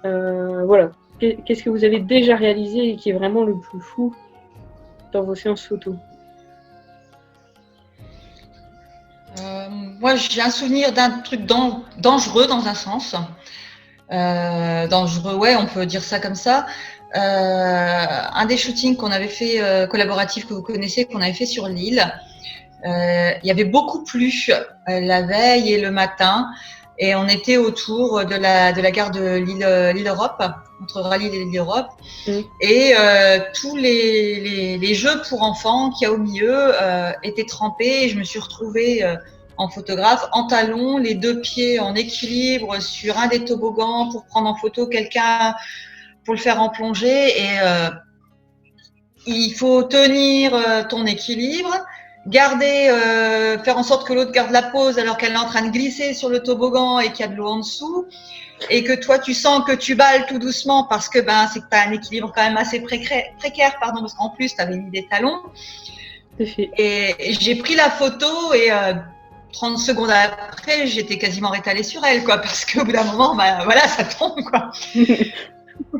Voilà. Qu'est-ce que vous avez déjà réalisé et qui est vraiment le plus fou dans vos séances photo? Moi, j'ai un souvenir d'un truc dangereux dans un sens. Dangereux, ouais, on peut dire ça comme ça. Un des shootings qu'on avait fait collaboratif que vous connaissez, qu'on avait fait sur l'île, il y avait beaucoup plu la veille et le matin, et on était autour de la gare de l'île Europe, entre Rallye et l'île Europe, et tous les jeux pour enfants qu'il y a au milieu étaient trempés, et je me suis retrouvée en photographe, en talons, les deux pieds en équilibre sur un des toboggans pour prendre en photo quelqu'un, pour le faire en plongée. Et il faut tenir ton équilibre, garder, faire en sorte que l'autre garde la pose alors qu'elle est en train de glisser sur le toboggan et qu'il y a de l'eau en dessous. Et que toi, tu sens que tu balles tout doucement parce que c'est que tu as un équilibre quand même assez précaire, parce qu'en plus, tu avais mis des talons. Et j'ai pris la photo et 30 secondes après, j'étais quasiment rétalée sur elle, quoi, parce qu'au bout d'un moment, voilà, ça tombe, quoi.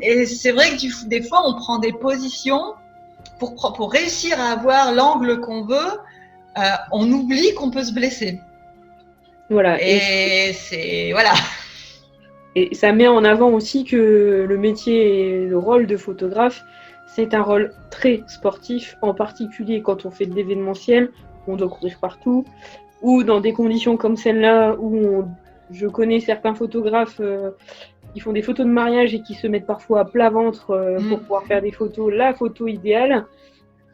Et c'est vrai que des fois, on prend des positions pour réussir à avoir l'angle qu'on veut, on oublie qu'on peut se blesser. Voilà. Et c'est voilà. Et ça met en avant aussi que le métier et le rôle de photographe, c'est un rôle très sportif, en particulier quand on fait de l'événementiel, on doit courir partout, ou dans des conditions comme celle-là, où je connais certains photographes qui font des photos de mariage et qui se mettent parfois à plat ventre pour pouvoir faire des photos, la photo idéale.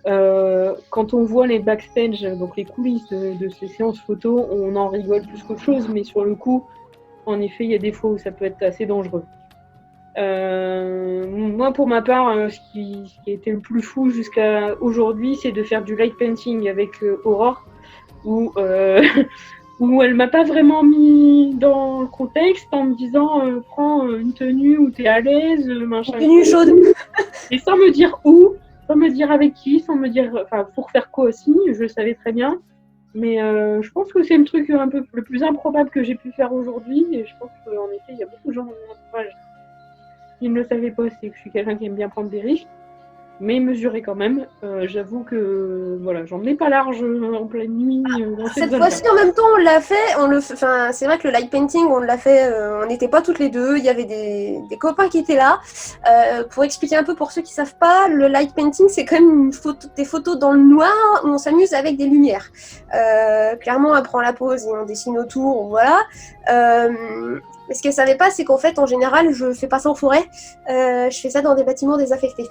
Quand on voit les backstage, donc les coulisses de ces séances photos, on en rigole plus qu'autre chose, mais sur le coup, en effet, il y a des fois où ça peut être assez dangereux. Moi, pour ma part, ce qui a été le plus fou jusqu'à aujourd'hui, c'est de faire du light painting avec Aurore, où elle m'a pas vraiment mis dans le contexte en me disant prends une tenue où tu es à l'aise, machin. Une tenue chaude. Et sans me dire où, sans me dire avec qui, sans me dire pour faire quoi aussi, je le savais très bien. Mais je pense que c'est le truc un peu le plus improbable que j'ai pu faire aujourd'hui. Et je pense qu'en effet, il y a beaucoup de gens dans mon entourage qui ne le savaient pas. C'est que je suis quelqu'un qui aime bien prendre des risques, mais mesurer quand même. J'avoue que voilà, j'en ai pas large en pleine nuit. Cette fois-ci, en même temps, on l'a fait. C'est vrai que le light painting, on l'a fait. On n'était pas toutes les deux. Il y avait des copains qui étaient là. Pour expliquer un peu pour ceux qui savent pas, le light painting, c'est quand même des photos dans le noir où on s'amuse avec des lumières. Clairement, on prend la pose et on dessine autour. Voilà. Mais ce qu'elle savait pas, c'est qu'en fait, en général, je fais pas ça en forêt. Je fais ça dans des bâtiments désaffectés.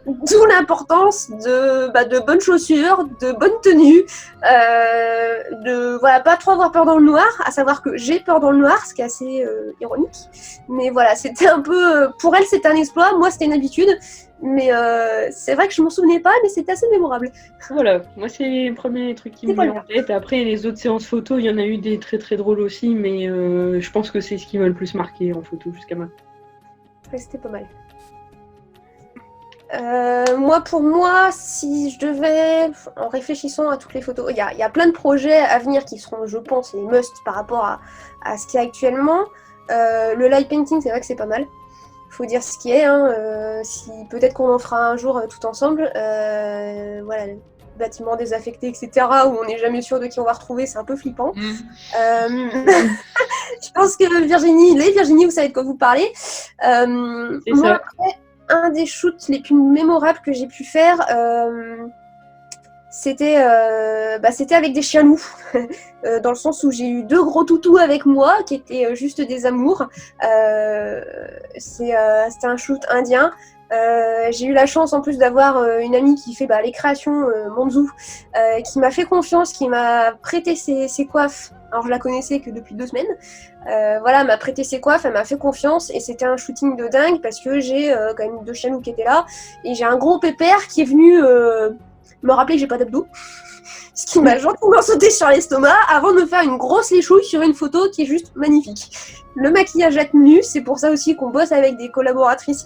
D'où l'importance de bonnes chaussures, de bonnes tenues, pas trop avoir peur dans le noir, à savoir que j'ai peur dans le noir, ce qui est assez ironique. Mais voilà, c'était un peu, pour elle c'était un exploit, moi c'était une habitude, mais c'est vrai que je m'en souvenais pas, mais c'était assez mémorable. Voilà, moi c'est les premiers trucs qui me viennent en tête. Après les autres séances photos, il y en a eu des très très drôles aussi, mais je pense que c'est ce qui m'a le plus marqué en photo jusqu'à maintenant. Ouais, c'était pas mal. Pour moi, si je devais, en réfléchissant à toutes les photos, il y a plein de projets à venir qui seront, je pense, les must par rapport à ce qu'il y a actuellement. Le light painting, c'est vrai que c'est pas mal. Il faut dire ce qui est. Peut-être qu'on en fera un jour tout ensemble. Voilà, les bâtiments désaffectés, etc., où on n'est jamais sûr de qui on va retrouver, c'est un peu flippant. Je pense que Virginie, vous savez de quoi vous parlez. Moi, après, un des shoots les plus mémorables que j'ai pu faire, c'était avec des chiens loups, dans le sens où j'ai eu 2 gros toutous avec moi, qui étaient juste des amours. C'était un shoot indien. J'ai eu la chance en plus d'avoir une amie qui fait les créations Manzou, qui m'a fait confiance, qui m'a prêté ses coiffes. Alors je la connaissais que depuis 2 semaines. Elle m'a prêté ses coiffes, elle m'a fait confiance et c'était un shooting de dingue parce que j'ai quand même 2 chiens loups qui étaient là et j'ai un gros pépère qui est venu me rappeler que j'ai pas d'abdos. Ce qui m'a gentiment sauté sur l'estomac avant de me faire une grosse léchouille sur une photo qui est juste magnifique. Le maquillage a tenu, c'est pour ça aussi qu'on bosse avec des collaboratrices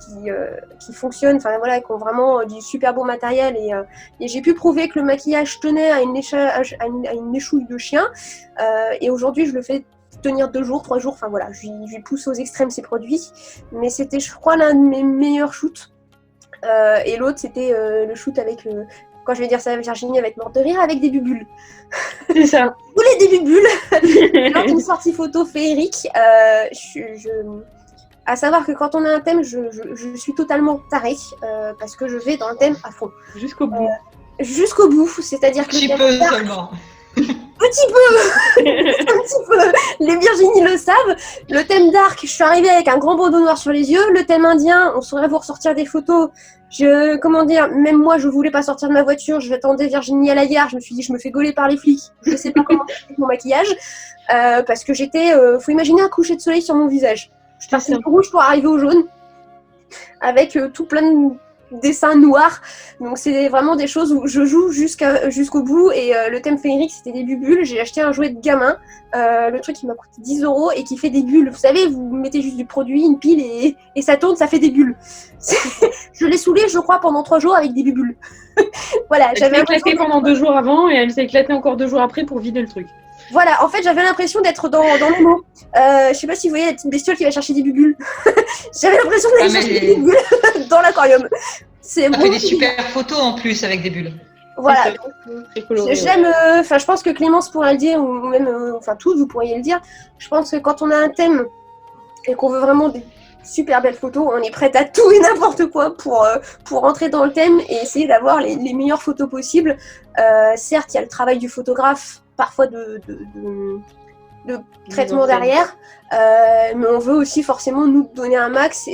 qui fonctionnent, qui ont vraiment du super bon matériel et j'ai pu prouver que le maquillage tenait à une échouille de chien et aujourd'hui je le fais tenir 2 jours, 3 jours, je lui pousse aux extrêmes ces produits, mais c'était je crois l'un de mes meilleurs shoots et l'autre c'était le shoot avec quand je vais dire ça à Virginie, elle va être morte de rire, avec des bubules. C'est ça. Vous voulez des bubules? Lors d'une sortie photo féerique, à savoir que quand on a un thème, je suis totalement tarée parce que je vais dans le thème à fond. Jusqu'au bout. Jusqu'au bout, c'est-à-dire que Un petit le peu thème dark, seulement. petit peu, un petit peu. Les Virginie le savent. Le thème dark, je suis arrivée avec un grand bandeau noir sur les yeux. Le thème indien, on saurait vous ressortir des photos. Comment dire, même moi, je voulais pas sortir de ma voiture. J'attendais Virginie à la gare. Je me suis dit, je me fais gauler par les flics. Je sais pas comment faire mon maquillage parce que faut imaginer un coucher de soleil sur mon visage. Je partais du rouge pour arriver au jaune avec tout plein de dessins noirs. Donc c'est vraiment des choses où je joue jusqu'au bout. Et le thème féerique, c'était des bubules. J'ai acheté un jouet de gamin, le truc qui m'a coûté 10 € et qui fait des bulles. Vous savez, vous mettez juste du produit, une pile et ça tourne, ça fait des bulles. Je l'ai saoulé, je crois, pendant 3 jours avec des bubules. Voilà, Elle s'est éclatée pendant 2 jours avant et elle s'est éclatée encore 2 jours après pour vider le truc. Voilà, en fait, j'avais l'impression d'être dans Nemo. Je sais pas si vous voyez la petite bestiole qui va chercher des bubules. J'avais l'impression d'aller chercher des bulles dans l'aquarium. Ça fait des super photos en plus avec des bulles. Voilà. J'aime. Je pense que Clémence pourrait le dire, ou même, tous, vous pourriez le dire. Je pense que quand on a un thème et qu'on veut vraiment des super belles photos, on est prête à tout et n'importe quoi pour rentrer dans le thème et essayer d'avoir les meilleures photos possibles. Certes, il y a le travail du photographe, parfois de traitement derrière, mais on veut aussi forcément nous donner un max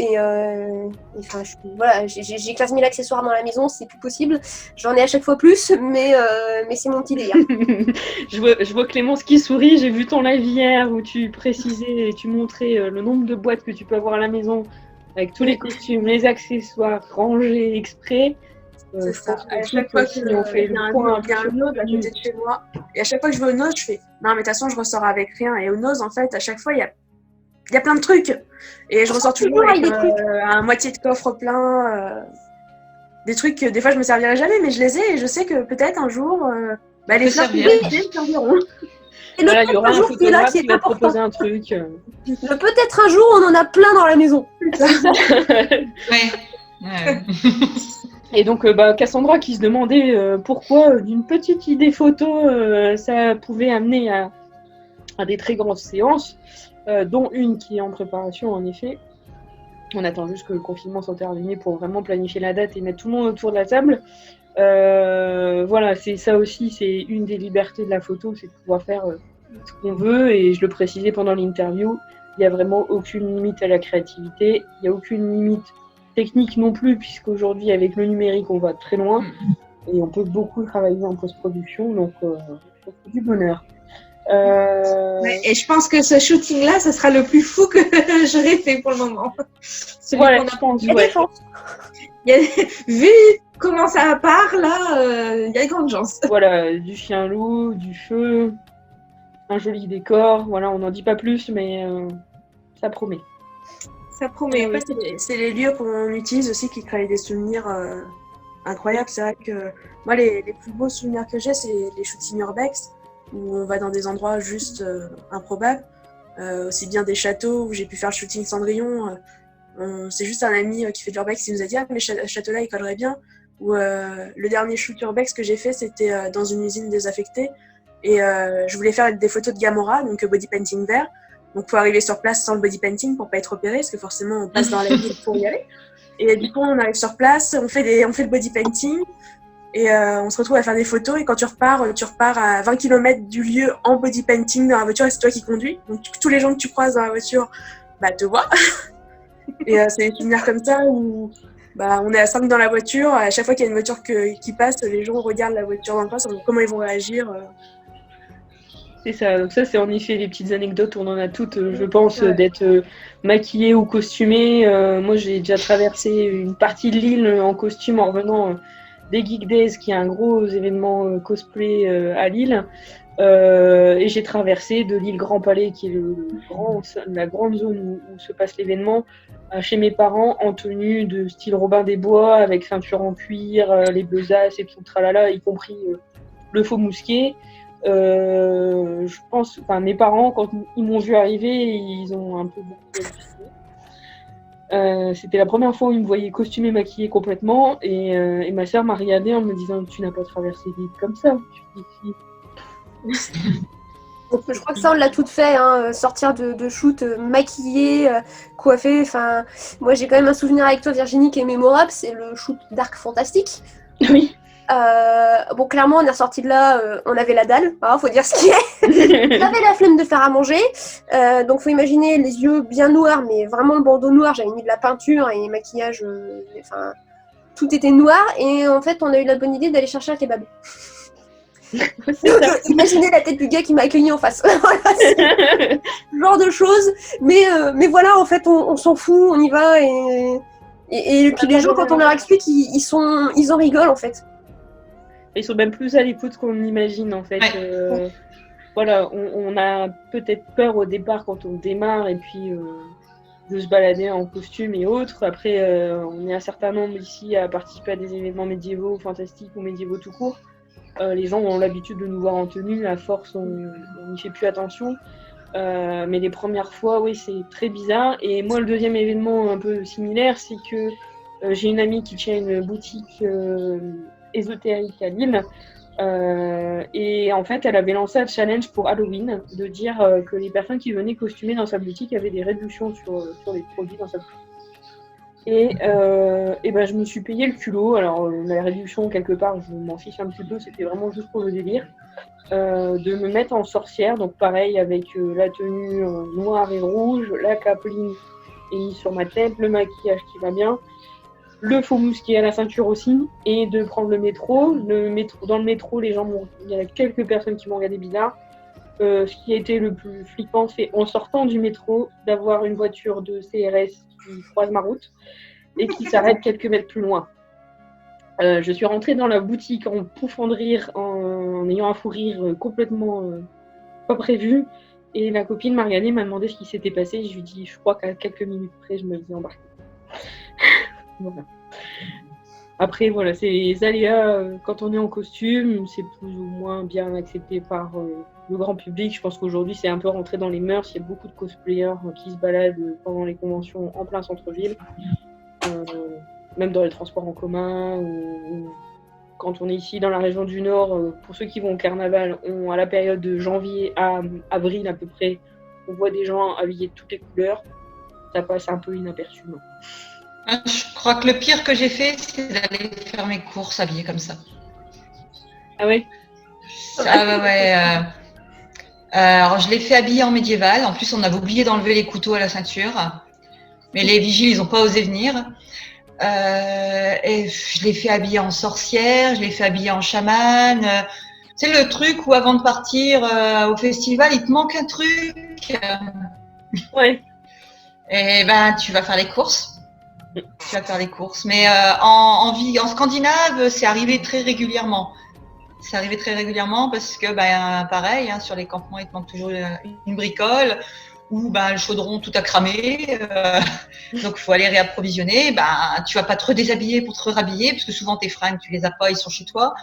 voilà, j'ai 15 000 accessoires dans la maison, c'est plus possible, j'en ai à chaque fois plus, mais c'est mon petit délire. je vois Clémence qui sourit. J'ai vu ton live hier où tu précisais et tu montrais le nombre de boîtes que tu peux avoir à la maison avec tous les costumes, les accessoires rangés exprès. C'est ça. À chaque fois qu'il y a un nose à côté de chez moi, et à chaque fois que je vais au nose, je fais non, mais de toute façon, je ressors avec rien. Et au nose, en fait, à chaque fois, il y a plein de trucs. Et je ressors toujours avec un moitié de coffre plein. Des trucs que des fois, je me servirai jamais, mais je les ai et je sais que peut-être un jour, les fleurs qui me serviront. Et voilà, il y aura un photographe qui va te important. proposer un truc. Peut-être un jour, on en a plein dans la maison. Ouais. Et donc, Cassandra qui se demandait pourquoi d'une petite idée photo, ça pouvait amener à des très grandes séances, dont une qui est en préparation en effet. On attend juste que le confinement soit terminé pour vraiment planifier la date et mettre tout le monde autour de la table. Voilà, c'est ça aussi, c'est une des libertés de la photo, c'est de pouvoir faire ce qu'on veut. Et je le précisais pendant l'interview, il n'y a vraiment aucune limite à la créativité, il n'y a aucune limite technique non plus, puisqu'aujourd'hui avec le numérique on va très loin et on peut beaucoup travailler en post-production, donc c'est du bonheur. Et je pense que ce shooting là, ce sera le plus fou que j'aurais fait pour le moment. Voilà, je pense, vu comment ça part là, il y a de grandes chances. Voilà, du chien loup, du feu, un joli décor, voilà, on n'en dit pas plus, mais ça promet. Ça promet. En fait, c'est les lieux qu'on utilise aussi qui créent des souvenirs incroyables. C'est vrai que moi, les plus beaux souvenirs que j'ai, c'est les shootings urbex, où on va dans des endroits juste improbables. Aussi bien des châteaux où j'ai pu faire le shooting Cendrillon. C'est juste un ami qui fait de l'urbex qui nous a dit « Ah, mais ce château-là, il collerait bien ». Ou le dernier shoot urbex que j'ai fait, c'était dans une usine désaffectée. Et je voulais faire des photos de Gamora, donc body painting vert. Donc, il faut arriver sur place sans le body painting pour pas être opéré, parce que forcément, on passe dans la ville pour y aller. Et du coup, on arrive sur place, on fait le body painting, et on se retrouve à faire des photos. Et quand tu repars à 20 km du lieu en body painting dans la voiture, et c'est toi qui conduis. Donc, tous les gens que tu croises dans la voiture, te voient. Et c'est des souvenirs comme ça où on est à 5 dans la voiture. À chaque fois qu'il y a une voiture qui passe, les gens regardent la voiture d'en face, comment ils vont réagir. C'est ça, donc ça c'est en effet les petites anecdotes, on en a toutes, je pense, d'être maquillée ou costumée. Moi j'ai déjà traversé une partie de l'île en costume en revenant des Geek Days, qui est un gros événement cosplay à Lille. Et j'ai traversé de l'île Grand Palais, qui est la grande zone où se passe l'événement, chez mes parents en tenue de style Robin des Bois, avec ceinture en cuir, les besaces et tout tralala, y compris le faux mousquet. Je pense, mes parents, quand ils m'ont vu arriver, ils ont un peu beaucoup halluciné. C'était la première fois où il me voyait costumée, maquillée complètement, et ma sœur m'a regardée en me disant tu n'as pas traversé l'île comme ça. Je dis, si. Donc, je crois que ça, on l'a toutes fait, hein, sortir de shoot maquillée, coiffée. Enfin, moi, j'ai quand même un souvenir avec toi, Virginie, qui est mémorable. C'est le shoot d'Arc Fantastique. Oui. Bon, clairement, on est ressorti de là, on avait la dalle, hein, faut dire ce qui est. On avait la flemme de faire à manger. Donc, faut imaginer les yeux bien noirs, mais vraiment le bandeau noir. J'avais mis de la peinture et maquillage. Enfin, tout était noir. Et en fait, on a eu la bonne idée d'aller chercher un kebab. Imaginez la tête du gars qui m'a accueilli en face. Voilà, c'est ce genre de choses. Mais voilà, en fait, on s'en fout, on y va. Et puis les gens, quand on leur explique, ils en rigolent en fait. Ils sont même plus à l'écoute qu'on imagine en fait. Ouais. Voilà, on a peut-être peur au départ quand on démarre et puis de se balader en costume et autres. Après, on est un certain nombre ici à participer à des événements médiévaux, fantastiques ou médiévaux tout court. Les gens ont l'habitude de nous voir en tenue, à force on n'y fait plus attention. Mais les premières fois, oui, c'est très bizarre. Et moi, le deuxième événement un peu similaire, c'est que j'ai une amie qui tient une boutique ésotérique à Lille. Et en fait, elle avait lancé un challenge pour Halloween de dire que les personnes qui venaient costumées dans sa boutique avaient des réductions sur les produits dans sa boutique. Et ben, je me suis payé le culot. Alors, la réduction, quelque part, je m'en fiche un petit peu, c'était vraiment juste pour le délire. De me mettre en sorcière, donc pareil, avec la tenue noire et rouge, la capeline est mise sur ma tête, le maquillage qui va bien, le faux mousquet à la ceinture aussi, et de prendre le métro. Dans le métro, il y a quelques personnes qui m'ont regardé bizarre. Ce qui a été le plus flippant, c'est en sortant du métro, d'avoir une voiture de CRS qui croise ma route et qui s'arrête quelques mètres plus loin. Je suis rentrée dans la boutique en pouffant de rire, en ayant un fou rire complètement pas prévu. Et la copine m'a regardée, m'a demandé ce qui s'était passé. Je lui ai dit, je crois qu'à quelques minutes près, je me faisais embarquer. Voilà. Après, voilà, c'est les aléas. Quand on est en costume, c'est plus ou moins bien accepté par le grand public. Je pense qu'aujourd'hui, c'est un peu rentré dans les mœurs. Il y a beaucoup de cosplayers qui se baladent pendant les conventions en plein centre-ville. Même dans les transports en commun, ou quand on est ici dans la région du Nord, pour ceux qui vont au carnaval, à la période de janvier à avril à peu près, on voit des gens habillés de toutes les couleurs, ça passe un peu inaperçu. Je crois que le pire que j'ai fait, c'est d'aller faire mes courses habillée comme ça. Ah ouais? Ah ouais. Alors je l'ai fait habillée en médiéval, en plus on avait oublié d'enlever les couteaux à la ceinture, mais les vigiles ils n'ont pas osé venir. Et je l'ai fait habiller en sorcière, je l'ai fait habiller en chamane. C'est le truc où avant de partir au festival, il te manque un truc. Ouais. Et ben tu vas faire les courses. Mais en Scandinave, c'est arrivé très régulièrement. C'est arrivé très régulièrement parce que pareil, hein, sur les campements, il te manque toujours une bricole. Ou le chaudron tout a cramé, donc il faut aller réapprovisionner. Tu vas pas te redéshabiller pour te rhabiller, parce que souvent tes fringues, tu les as pas, ils sont chez toi.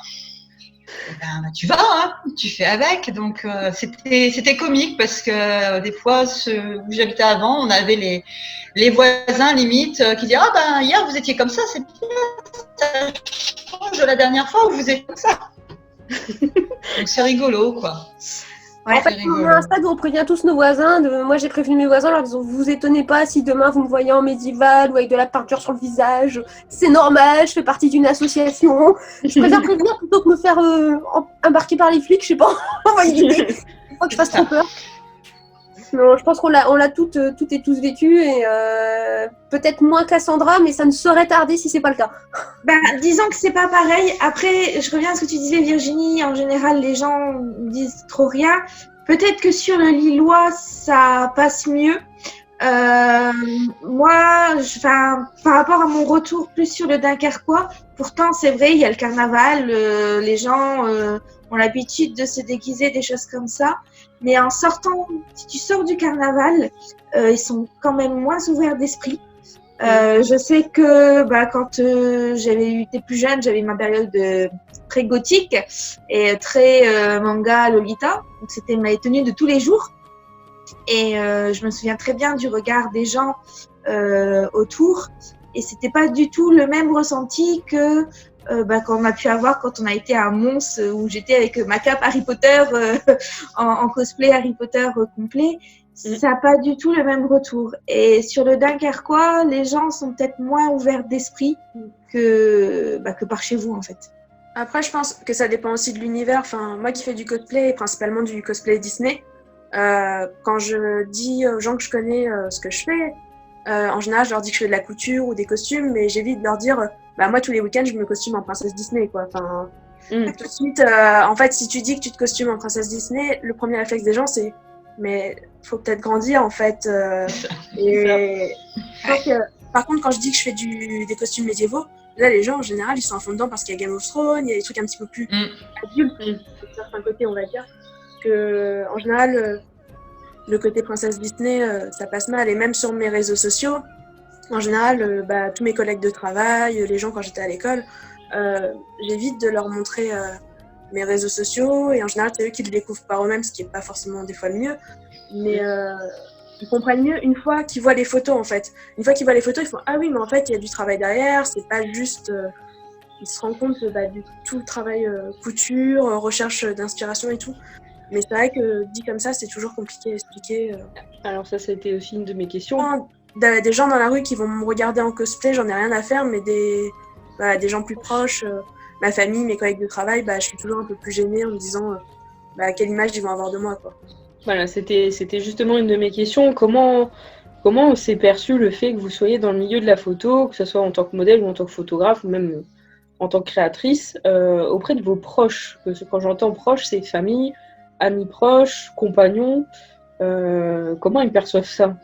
Tu vas, hein, tu fais avec. Donc c'était comique parce que des fois, où j'habitais avant, on avait les voisins limite qui disaient hier vous étiez comme ça, c'est bien, ça change de la dernière fois où vous étiez comme ça. Donc c'est rigolo quoi. Ouais, en fait, on a un stade où on prévient tous nos voisins. Moi, j'ai prévenu mes voisins en leur disant, vous étonnez pas si demain vous me voyez en médiéval ou avec de la peinture sur le visage. C'est normal, je fais partie d'une association. Je préfère prévenir plutôt que me faire embarquer par les flics, je sais pas. Il faut que je fasse trop peur. Non, je pense qu'on l'a toutes et tous vécu et peut-être moins Cassandra, mais ça ne saurait tarder si c'est pas le cas. Disons que c'est pas pareil. Après, je reviens à ce que tu disais, Virginie. En général, les gens disent trop rien. Peut-être que sur le Lillois, ça passe mieux. Moi, par rapport à mon retour plus sur le Dunkerquois, pourtant, c'est vrai, il y a le carnaval. Les gens ont l'habitude de se déguiser, des choses comme ça. Mais en sortant, si tu sors du carnaval, ils sont quand même moins ouverts d'esprit. Je sais que quand j'étais plus jeune, j'avais ma période très gothique et très manga Lolita. Donc c'était ma tenue de tous les jours. Et je me souviens très bien du regard des gens autour. Et c'était pas du tout le même ressenti que qu'on a pu avoir quand on a été à Mons, où j'étais avec ma cape Harry Potter en cosplay Harry Potter complet. Ça n'a pas du tout le même retour. Et sur le Dunkerquois, les gens sont peut-être moins ouverts d'esprit que par chez vous, en fait. Après, je pense que ça dépend aussi de l'univers. Enfin, moi qui fais du cosplay, principalement du cosplay Disney, quand je dis aux gens que je connais ce que je fais, en général, je leur dis que je fais de la couture ou des costumes, mais j'évite de leur dire moi, tous les week-ends, je me costume en princesse Disney, quoi. Enfin, tout de suite, en fait, si tu dis que tu te costumes en princesse Disney, le premier réflexe des gens, c'est mais faut peut-être grandir, en fait. Et donc, par contre, quand je dis que je fais des costumes médiévaux, là, les gens, en général, ils sont à fond dedans parce qu'il y a Game of Thrones, il y a des trucs un petit peu plus adultes, de certains côtés, on va dire. Que, en général, le côté princesse Disney, ça passe mal. Et même sur mes réseaux sociaux, en général, tous mes collègues de travail, les gens quand j'étais à l'école, j'évite de leur montrer mes réseaux sociaux. Et en général, c'est eux qui le découvrent par eux-mêmes, ce qui n'est pas forcément des fois le mieux. Mais ils comprennent mieux une fois qu'ils voient les photos, en fait. Une fois qu'ils voient les photos, ils font « Ah oui, mais en fait, il y a du travail derrière. C'est pas juste... Ils se rendent compte du tout le travail couture, recherche d'inspiration et tout. Mais c'est vrai que dit comme ça, c'est toujours compliqué à expliquer. Alors ça a été aussi une de mes questions. Des gens dans la rue qui vont me regarder en cosplay, j'en ai rien à faire, mais des gens plus proches, ma famille, mes collègues de travail, je suis toujours un peu plus gênée en me disant quelle image ils vont avoir de moi, quoi. Voilà, c'était justement une de mes questions. Comment s'est perçu le fait que vous soyez dans le milieu de la photo, que ce soit en tant que modèle ou en tant que photographe, ou même en tant que créatrice, auprès de vos proches? Parce que quand j'entends proches, c'est famille, amis proches, compagnons. Comment ils perçoivent ça?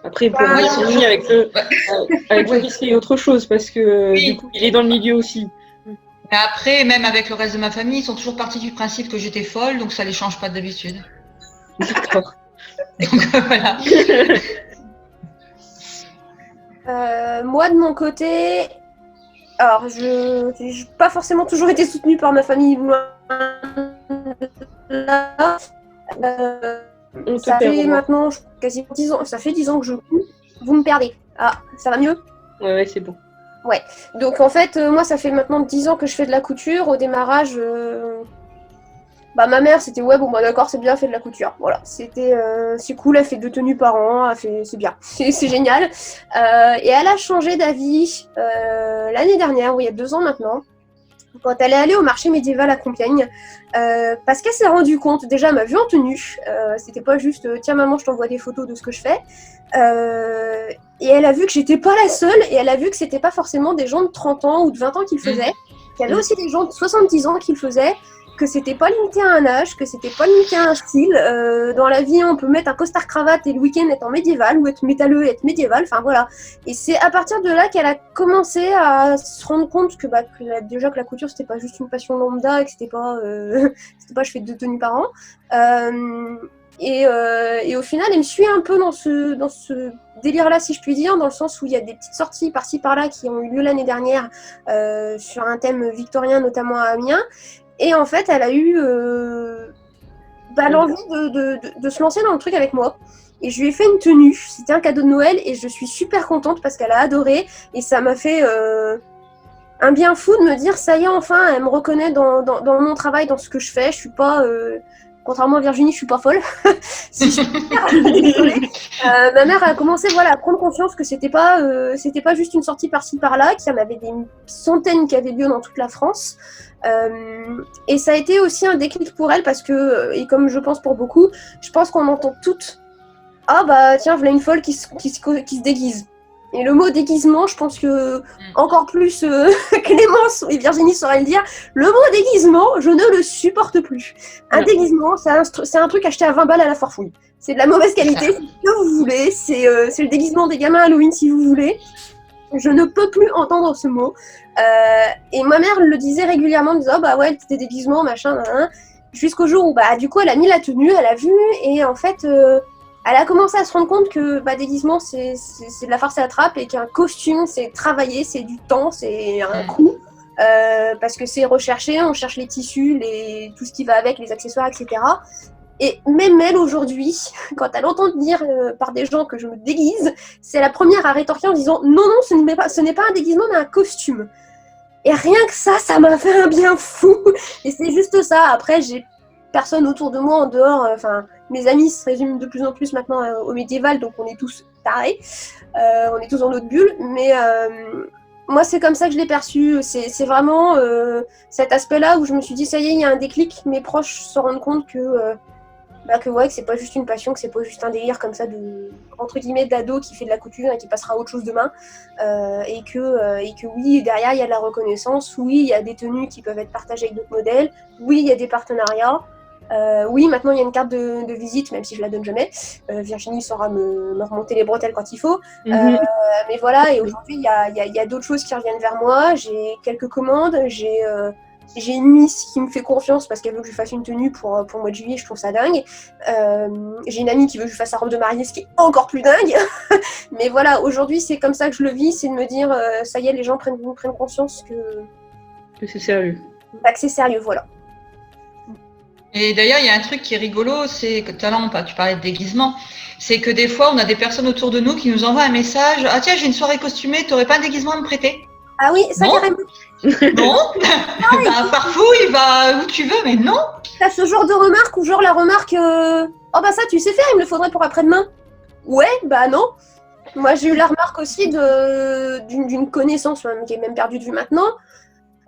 Après, pour moi, c'est mis avec le risque et autre chose, parce que du coup, il est dans le milieu aussi. Mais après, même avec le reste de ma famille, ils sont toujours partis du principe que j'étais folle, donc ça les change pas d'habitude. D'accord. Donc voilà. Moi, de mon côté, alors je n'ai pas forcément toujours été soutenue par ma famille, loin de là. Ça fait maintenant quasiment 10 ans, ça fait 10 ans que je couds. Vous me perdez. Ah, ça va mieux? Ouais, c'est bon. Ouais. Donc en fait, moi, ça fait maintenant 10 ans que je fais de la couture. Au démarrage, ma mère, c'était ouais, bon, d'accord, c'est bien, elle fait de la couture. Voilà, c'est cool, elle fait 2 tenues par an, c'est bien, c'est génial. Et elle a changé d'avis l'année dernière, ou il y a 2 ans maintenant, quand elle est allée au marché médiéval à Compiègne, parce qu'elle s'est rendue compte, déjà, elle m'a vue en tenue, c'était pas juste tiens maman, je t'envoie des photos de ce que je fais. Et elle a vu que j'étais pas la seule, et elle a vu que c'était pas forcément des gens de 30 ans ou de 20 ans qui le faisaient, qu'il y avait aussi des gens de 70 ans qui le faisaient, que c'était pas limité à un âge, que c'était pas limité à un style. Dans la vie, on peut mettre un costard cravate et le week-end être en médiéval, ou être métalleux et être médiéval, enfin voilà. Et c'est à partir de là qu'elle a commencé à se rendre compte que déjà que la couture c'était pas juste une passion lambda, et que c'était pas je fais 2 tenues par an. Et au final, elle me suit un peu dans ce délire-là, si je puis dire, dans le sens où il y a des petites sorties par-ci par-là qui ont eu lieu l'année dernière sur un thème victorien, notamment à Amiens. Et en fait, elle a eu l'envie de se lancer dans le truc avec moi. Et je lui ai fait une tenue. C'était un cadeau de Noël et je suis super contente parce qu'elle a adoré. Et ça m'a fait un bien fou de me dire, ça y est, enfin, elle me reconnaît dans mon travail, dans ce que je fais. Je suis pas... Contrairement à Virginie, je suis pas folle. Si je suis désolée. Ma mère a commencé à prendre conscience que c'était pas juste une sortie par-ci par-là, qu'il y en avait des centaines qui avaient lieu dans toute la France. Et ça a été aussi un déclic pour elle parce que, et comme je pense pour beaucoup, je pense qu'on entend toutes « Ah bah tiens, voilà une folle qui se déguise ». Et le mot déguisement, je pense que encore plus Clémence et Virginie sauraient le dire, le mot déguisement, je ne le supporte plus. Un déguisement, c'est un truc acheté à 20 balles à la Forfouille. C'est de la mauvaise qualité, c'est ce que vous voulez, c'est le déguisement des gamins Halloween si vous voulez. Je ne peux plus entendre ce mot. Et ma mère le disait régulièrement, en disant oh, bah ouais, c'était déguisement, machin, jusqu'au jour où du coup elle a mis la tenue, elle a vu, et en fait... elle a commencé à se rendre compte que déguisement, c'est de la farce à la trappe et qu'un costume, c'est travailler, c'est du temps, c'est un coût. Parce que c'est recherché, on cherche les tissus, tout ce qui va avec, les accessoires, etc. Et même elle, aujourd'hui, quand elle entend dire par des gens que je me déguise, c'est la première à rétorquer en disant « Non, non, ce n'est pas un déguisement, mais un costume ». Et rien que ça m'a fait un bien fou. Et c'est juste ça. Après, j'ai personne autour de moi en dehors. Enfin, mes amis se résument de plus en plus maintenant au médiéval, donc on est tous tarés. On est tous dans notre bulle. Mais moi, c'est comme ça que je l'ai perçu. C'est vraiment cet aspect-là où je me suis dit, ça y est, il y a un déclic. Mes proches se rendent compte que c'est pas juste une passion, que c'est pas juste un délire comme ça de entre guillemets d'ado qui fait de la couture et qui passera à autre chose demain, et que oui, derrière il y a de la reconnaissance, oui, il y a des tenues qui peuvent être partagées avec d'autres modèles, oui, il y a des partenariats, oui, maintenant il y a une carte de visite, même si je la donne jamais. Virginie saura me remonter les bretelles quand il faut. Mais voilà, et aujourd'hui il y a d'autres choses qui reviennent vers moi. J'ai quelques commandes, j'ai une miss qui me fait confiance parce qu'elle veut que je fasse une tenue pour le mois de juillet, je trouve ça dingue. J'ai une amie qui veut que je fasse sa robe de mariée, ce qui est encore plus dingue. Mais voilà, aujourd'hui, c'est comme ça que je le vis, c'est de me dire, ça y est, les gens prennent conscience que c'est sérieux. Que c'est sérieux, voilà. Et d'ailleurs, il y a un truc qui est rigolo, c'est que tout à l'heure, tu parlais de déguisement, c'est que des fois, on a des personnes autour de nous qui nous envoient un message « Ah tiens, j'ai une soirée costumée, t'aurais pas un déguisement à me prêter ?» Ah oui, ça carrément. Non, parfouille, va où tu veux, mais non. T'as ce genre de remarque ou genre la remarque oh bah ça tu sais faire, il me le faudrait pour après-demain. Ouais, bah non. Moi j'ai eu la remarque aussi d'une connaissance même, qui est même perdue de vue maintenant.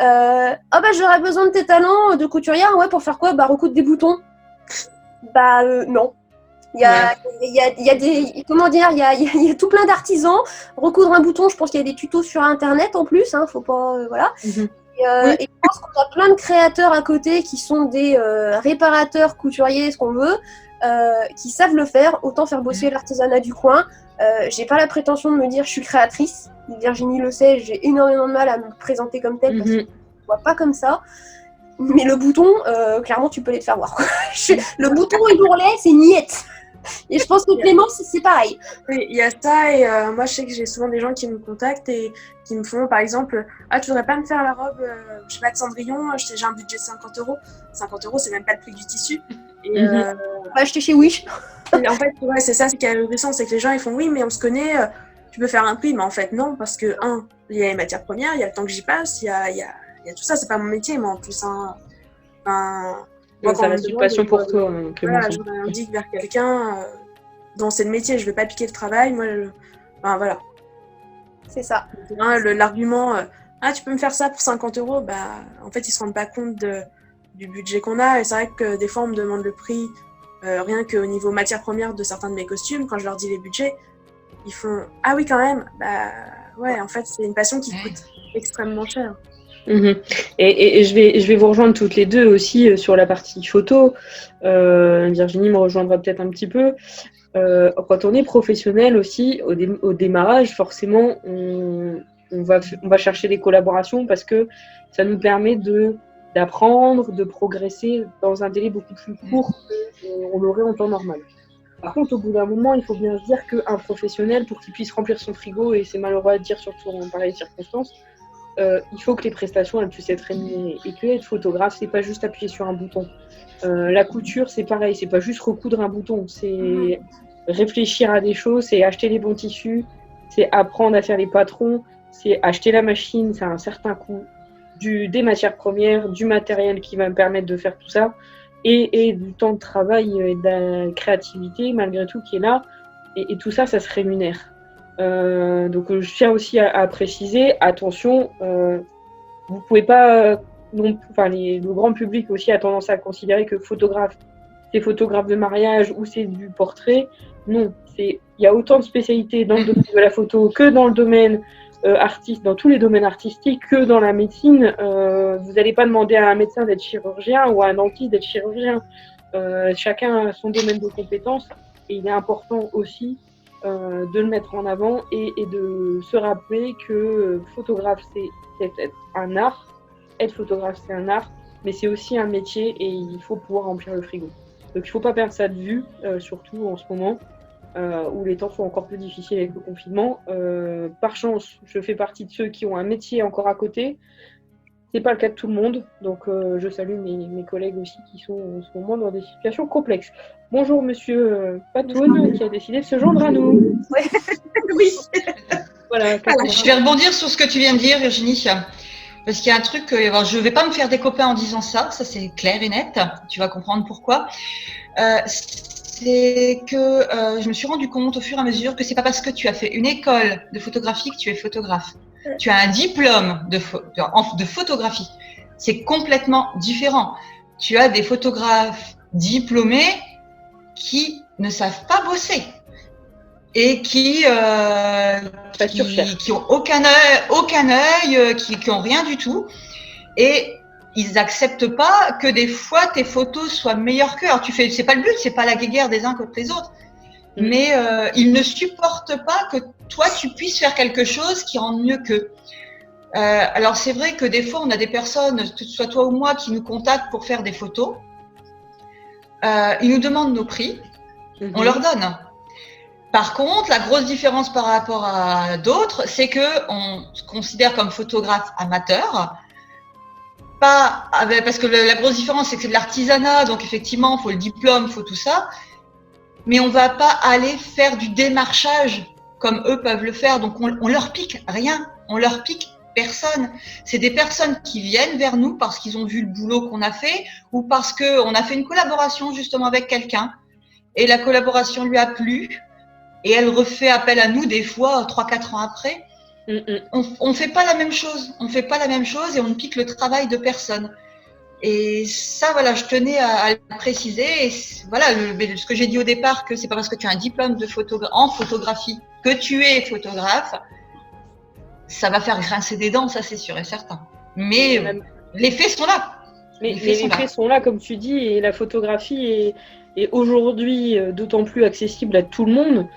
Oh bah j'aurais besoin de tes talents de couturière, ouais, pour faire quoi? Bah recoudre des boutons. Bah non. Il y a des, comment dire, il y a tout plein d'artisans. Recoudre un bouton, je pense qu'il y a des tutos sur internet en plus, hein, faut pas, voilà. Et je pense qu'on a plein de créateurs à côté qui sont des réparateurs, couturiers, ce qu'on veut, qui savent le faire, autant faire bosser l'artisanat du coin. J'ai pas la prétention de me dire je suis créatrice, Virginie le sait, j'ai énormément de mal à me présenter comme telle parce que je ne vois pas comme ça. Mais le bouton, clairement, tu peux les te faire voir. Le bouton et l'ourlet, c'est niette. Et je pense que Clémence, c'est pareil. Oui, il y a ça, et moi je sais que j'ai souvent des gens qui me contactent et qui me font par exemple « Ah, tu voudrais pas me faire la robe, je sais pas, de Cendrillon, j'ai un budget de 50 €. 50 €, c'est même pas le prix du tissu. » Et on va acheter chez Wish. en fait, ouais, c'est ça, c'est qui est ahurissant, c'est que les gens ils font « Oui, mais on se connaît, tu peux faire un prix. » Mais en fait, non, parce que, il y a les matières premières, il y a le temps que j'y passe, il y a tout ça, c'est pas mon métier, moi en plus. Moi, ça reste une passion pour toi, Clémence. Voilà, je m'indique vers quelqu'un dont c'est le métier, je vais pas piquer le travail, moi, voilà. C'est ça. L'argument, tu peux me faire ça pour 50 €, bah, en fait, ils se rendent pas compte du budget qu'on a, et c'est vrai que des fois, on me demande le prix, rien qu'au niveau matières premières de certains de mes costumes, quand je leur dis les budgets, ils font « Ah oui, quand même !» Bah, ouais, en fait, c'est une passion qui coûte extrêmement cher. Et je vais vous rejoindre toutes les deux aussi sur la partie photo. Virginie me rejoindra peut-être un petit peu. Quand on est professionnel aussi, au démarrage, forcément, on va chercher des collaborations parce que ça nous permet d'apprendre, de progresser dans un délai beaucoup plus court qu'on l'aurait en temps normal. Par contre, au bout d'un moment, il faut bien se dire qu'un professionnel, pour qu'il puisse remplir son frigo, et c'est malheureux à dire surtout en pareilles circonstances, il faut que les prestations elles puissent être rémunérées. Et que être photographe, c'est pas juste appuyer sur un bouton. La couture, c'est pareil, c'est pas juste recoudre un bouton, c'est réfléchir à des choses, c'est acheter les bons tissus, c'est apprendre à faire les patrons, c'est acheter la machine, ça a un certain coût, des matières premières, du matériel qui va me permettre de faire tout ça, et du temps de travail et de la créativité malgré tout qui est là, et tout ça, ça se rémunère. Donc je tiens aussi à préciser, attention, vous pouvez pas, le grand public aussi a tendance à considérer que photographe, c'est photographe de mariage ou c'est du portrait. Non, il y a autant de spécialités dans le domaine de la photo que dans le domaine dans tous les domaines artistiques, que dans la médecine. Vous n'allez pas demander à un médecin d'être chirurgien ou à un dentiste d'être chirurgien. Chacun a son domaine de compétences et il est important aussi de le mettre en avant et de se rappeler que photographe, c'est un art. Être photographe, c'est un art, mais c'est aussi un métier et il faut pouvoir remplir le frigo. Donc il ne faut pas perdre ça de vue, surtout en ce moment, où les temps sont encore plus difficiles avec le confinement. Par chance, je fais partie de ceux qui ont un métier encore à côté. C'est pas le cas de tout le monde, donc je salue mes collègues aussi qui sont en ce moment dans des situations complexes. Bonjour Monsieur Patoun qui a décidé de se joindre à nous. Oui. Voilà. Je vais rebondir sur ce que tu viens de dire, Virginie, parce qu'il y a un truc, alors, je ne vais pas me faire des copains en disant ça c'est clair et net, tu vas comprendre pourquoi. C'est que je me suis rendu compte au fur et à mesure que c'est pas parce que tu as fait une école de photographie que tu es photographe. Tu as un diplôme de photographie. C'est complètement différent. Tu as des photographes diplômés qui ne savent pas bosser et qui ont aucun œil, qui ont rien du tout. Et ils n'acceptent pas que des fois tes photos soient meilleures qu'eux. Alors c'est pas le but, c'est pas la guéguerre des uns contre les autres. Mais ils ne supportent pas que toi tu puisses faire quelque chose qui rende mieux qu'eux. Alors c'est vrai que des fois on a des personnes, que ce soit toi ou moi, qui nous contactent pour faire des photos. Ils nous demandent nos prix, on leur donne. Par contre, la grosse différence par rapport à d'autres, c'est que on se considère comme photographe amateur. Parce que la grosse différence, c'est que c'est de l'artisanat, donc effectivement, il faut le diplôme, il faut tout ça. Mais on ne va pas aller faire du démarchage comme eux peuvent le faire. Donc, on leur pique rien, on leur pique personne. C'est des personnes qui viennent vers nous parce qu'ils ont vu le boulot qu'on a fait ou parce qu'on a fait une collaboration justement avec quelqu'un et la collaboration lui a plu et elle refait appel à nous des fois 3-4 ans après. On fait pas la même chose. On fait pas la même chose et on ne pique le travail de personne. Et ça, voilà, je tenais à le préciser. Et voilà, ce que j'ai dit au départ, que c'est pas parce que tu as un diplôme en photographie que tu es photographe, ça va faire grincer des dents, ça c'est sûr et certain. Mais les faits sont là. Mais les faits sont là, comme tu dis, et la photographie est aujourd'hui d'autant plus accessible à tout le monde.